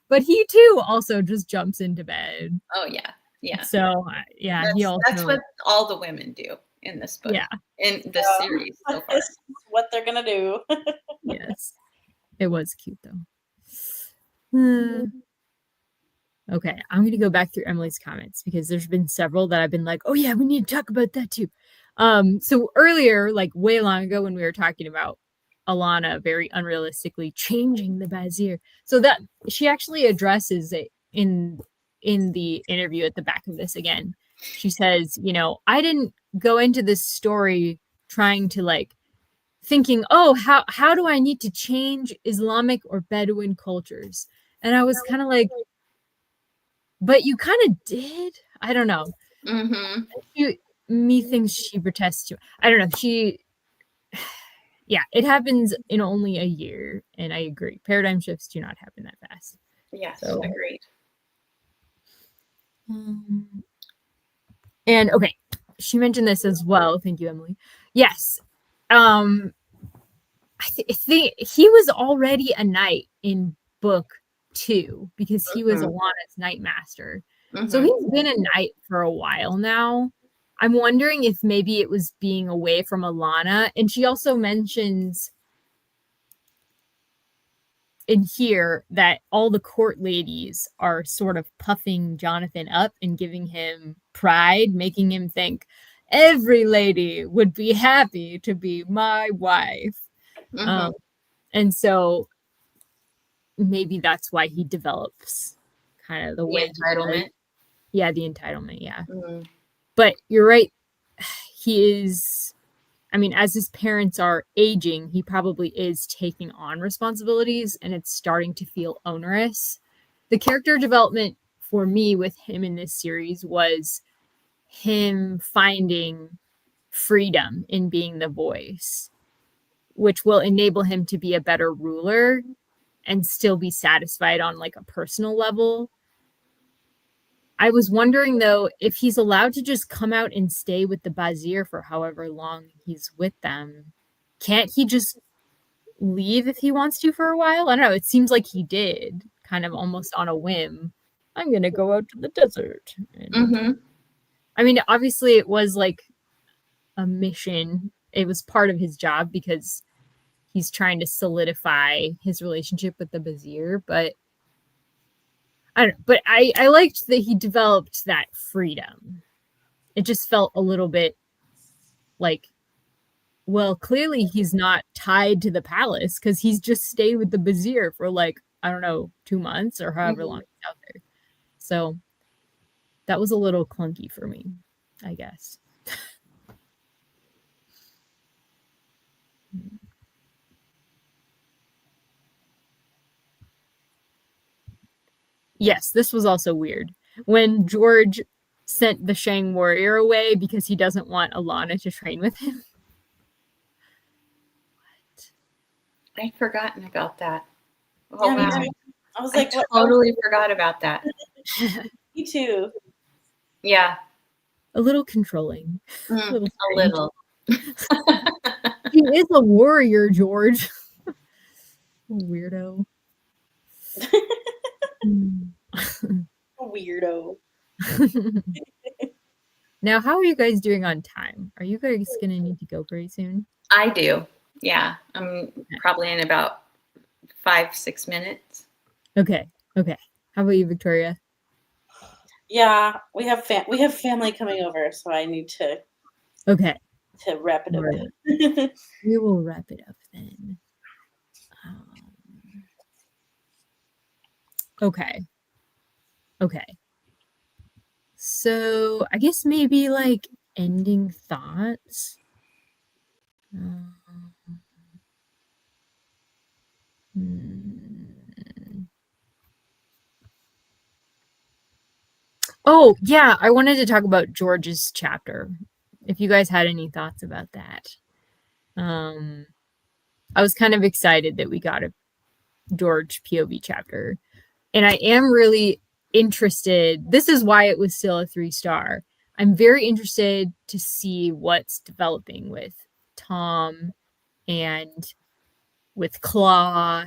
But he too also just jumps into bed. Oh yeah. So that's what all the women do in this book. Yeah, in the series so far. This is what they're gonna do. Yes, it was cute though. Okay, I'm gonna go back through Emily's comments because there's been several that I've been like, oh yeah, we need to talk about that too. So earlier, like way long ago, when we were talking about Alana very unrealistically changing the Bazir, so that she actually addresses it in the interview at the back of this again. She says, I didn't go into this story trying to like thinking, oh, how do I need to change Islamic or Bedouin cultures? And I was kind of like, but you kind of did. I don't know. Methinks she protests to. I don't know. It happens in only a year, and I agree. Paradigm shifts do not happen that fast. Yes, so, agreed. And okay, she mentioned this as well. Thank you, Emily. Yes. I think he was already a knight in book 2 because he was Alana's Knight Master. So he's been a knight for a while now. I'm wondering if maybe it was being away from Alana. And she also mentions in here that all the court ladies are sort of puffing Jonathan up and giving him pride, making him think every lady would be happy to be my wife. And so maybe that's why he develops kind of the way entitlement. Yeah, the entitlement, yeah. Mm-hmm. But you're right. He is, I mean, as his parents are aging, he probably is taking on responsibilities and it's starting to feel onerous. The character development for me with him in this series was him finding freedom in being the voice, which will enable him to be a better ruler and still be satisfied on like a personal level. I was wondering though, if he's allowed to just come out and stay with the Bazir for however long he's with them, can't he just leave if he wants to for a while? I don't know. It seems like he did, kind of almost on a whim. I'm going to go out to the desert. And, I mean, obviously it was like a mission. It was part of his job because he's trying to solidify his relationship with the Bazir, but I don't know. But I liked that he developed that freedom. It just felt a little bit like, well, clearly he's not tied to the palace because he's just stayed with the Bazir for like, I don't know, 2 months or however long he's out there. So that was a little clunky for me, I guess. Yes, this was also weird. When George sent the Shang warrior away because he doesn't want Alana to train with him. What? I'd forgotten about that. Oh, yeah, wow. I was like, I totally forgot about that. Me too. Yeah. A little controlling. A little. He is a warrior, George. Weirdo. A weirdo. Now, how are you guys doing on time? Are you guys going to need to go pretty soon? I do. Yeah. I'm probably in about 5-6 minutes. Okay. How about you, Victoria? Yeah, we have family coming over, so I need to wrap it up. We will wrap it up then. Okay. So I guess maybe like ending thoughts. Oh, yeah, I wanted to talk about George's chapter. If you guys had any thoughts about that. I was kind of excited that we got a George POV chapter. And I am really interested. This is why it was still a 3-star. I'm very interested to see what's developing with Tom and with Claw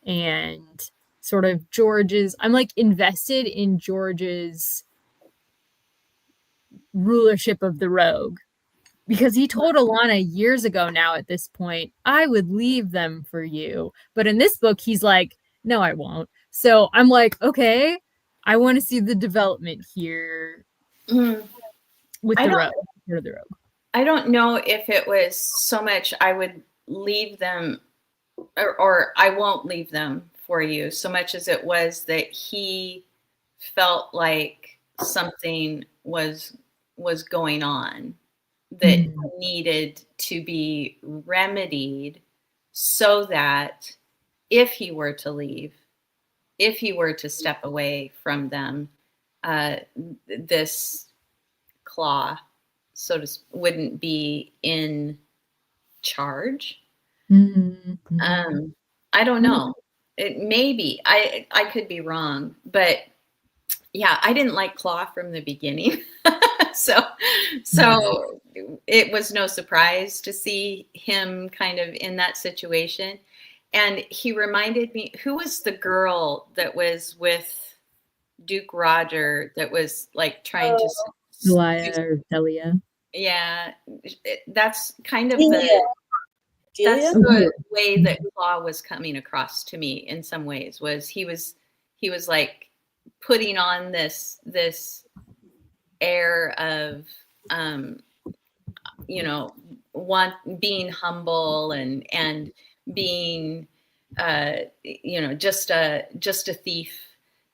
and sort of George's. I'm like invested in George's rulership of the rogue because he told Alana years ago now at this point, I would leave them for you. But in this book, he's like, no, I won't. So I'm like, okay, I want to see the development here with the rogue. I don't know if it was so much I would leave them or I won't leave them for you, so much as it was that he felt like something was going on that needed to be remedied so that if he were to leave, if he were to step away from them, this Claw wouldn't be in charge. I don't know. It maybe I could be wrong, but yeah, I didn't like Claw from the beginning. so it was no surprise to see him kind of in that situation. And he reminded me, who was the girl that was with Duke Roger that was like trying to Celia. Yeah, that's kind of Delia? That's the way that Claw was coming across to me in some ways. Was he was like putting on this air of being humble and being just a thief,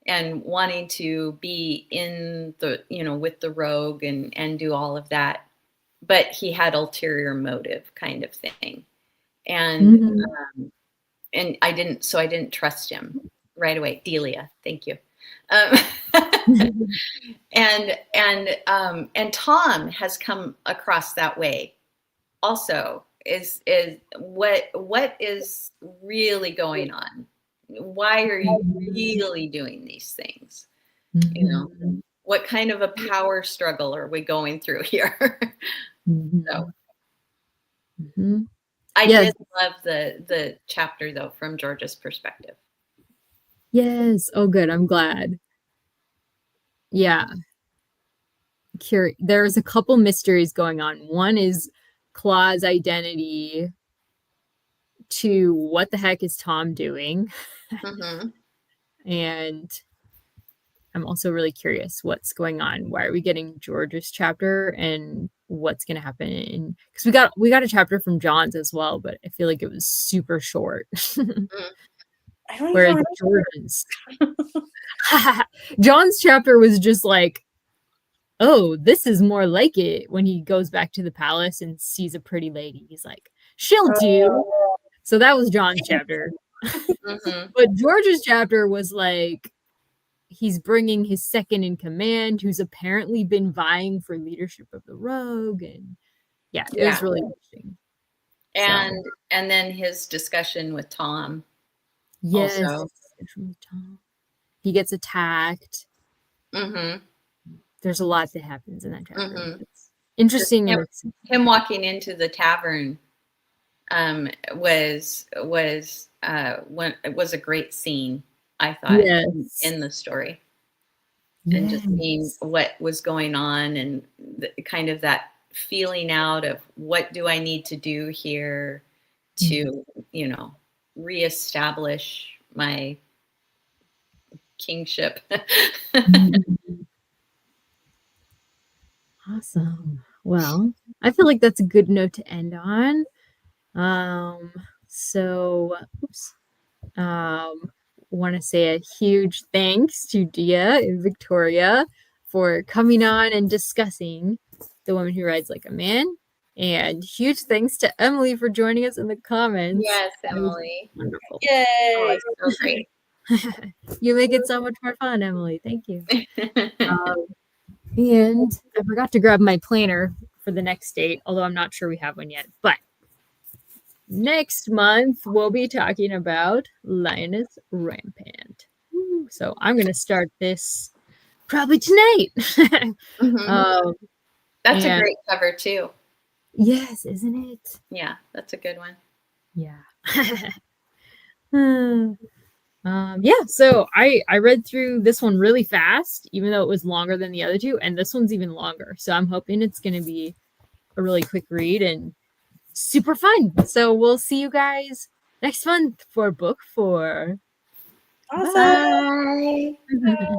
and wanting to be in the with the rogue and do all of that, but he had ulterior motive kind of thing. And and I didn't trust him right away. Delia, thank you. And Tom has come across that way also. Is what is really going on? Why are you really doing these things? What kind of a power struggle are we going through here? So I did love the chapter though, from George's perspective. Yes. Oh, good. I'm glad. Yeah. There's a couple mysteries going on. One is Claw's identity to what the heck is Tom doing? And I'm also really curious what's going on. Why are we getting George's chapter, and what's going to happen? Because we got a chapter from John's as well, but I feel like it was super short. I don't Whereas John's chapter was just like, oh, this is more like it. When he goes back to the palace and sees a pretty lady, he's like, she'll do. So that was John's chapter. But George's chapter was like, he's bringing his second in command, who's apparently been vying for leadership of the rogue. And it was really interesting. And then his discussion with Tom. Yes. Also. Tom. He gets attacked. There's a lot that happens in that chapter. It's interesting. Him walking into the tavern was a great scene, I thought, in the story. And just seeing what was going on, and kind of that feeling out of what do I need to do here to, reestablish my kingship. Awesome. Well, I feel like that's a good note to end on. Want to say a huge thanks to Dia and Victoria for coming on and discussing The Woman Who Rides Like a Man. And huge thanks to Emily for joining us in the comments. Yes, Emily. Wonderful. Yay. Oh, so great. You make it so much more fun, Emily. Thank you. And I forgot to grab my planner for the next date, although I'm not sure we have one yet. But next month, we'll be talking about Lioness Rampant. So I'm going to start this probably tonight. That's a great cover, too. Yes, isn't it? Yeah, that's a good one. Yeah. So I read through this one really fast, even though it was longer than the other two, and this one's even longer. So I'm hoping it's going to be a really quick read and super fun. So we'll see you guys next month for book 4. Awesome. Bye.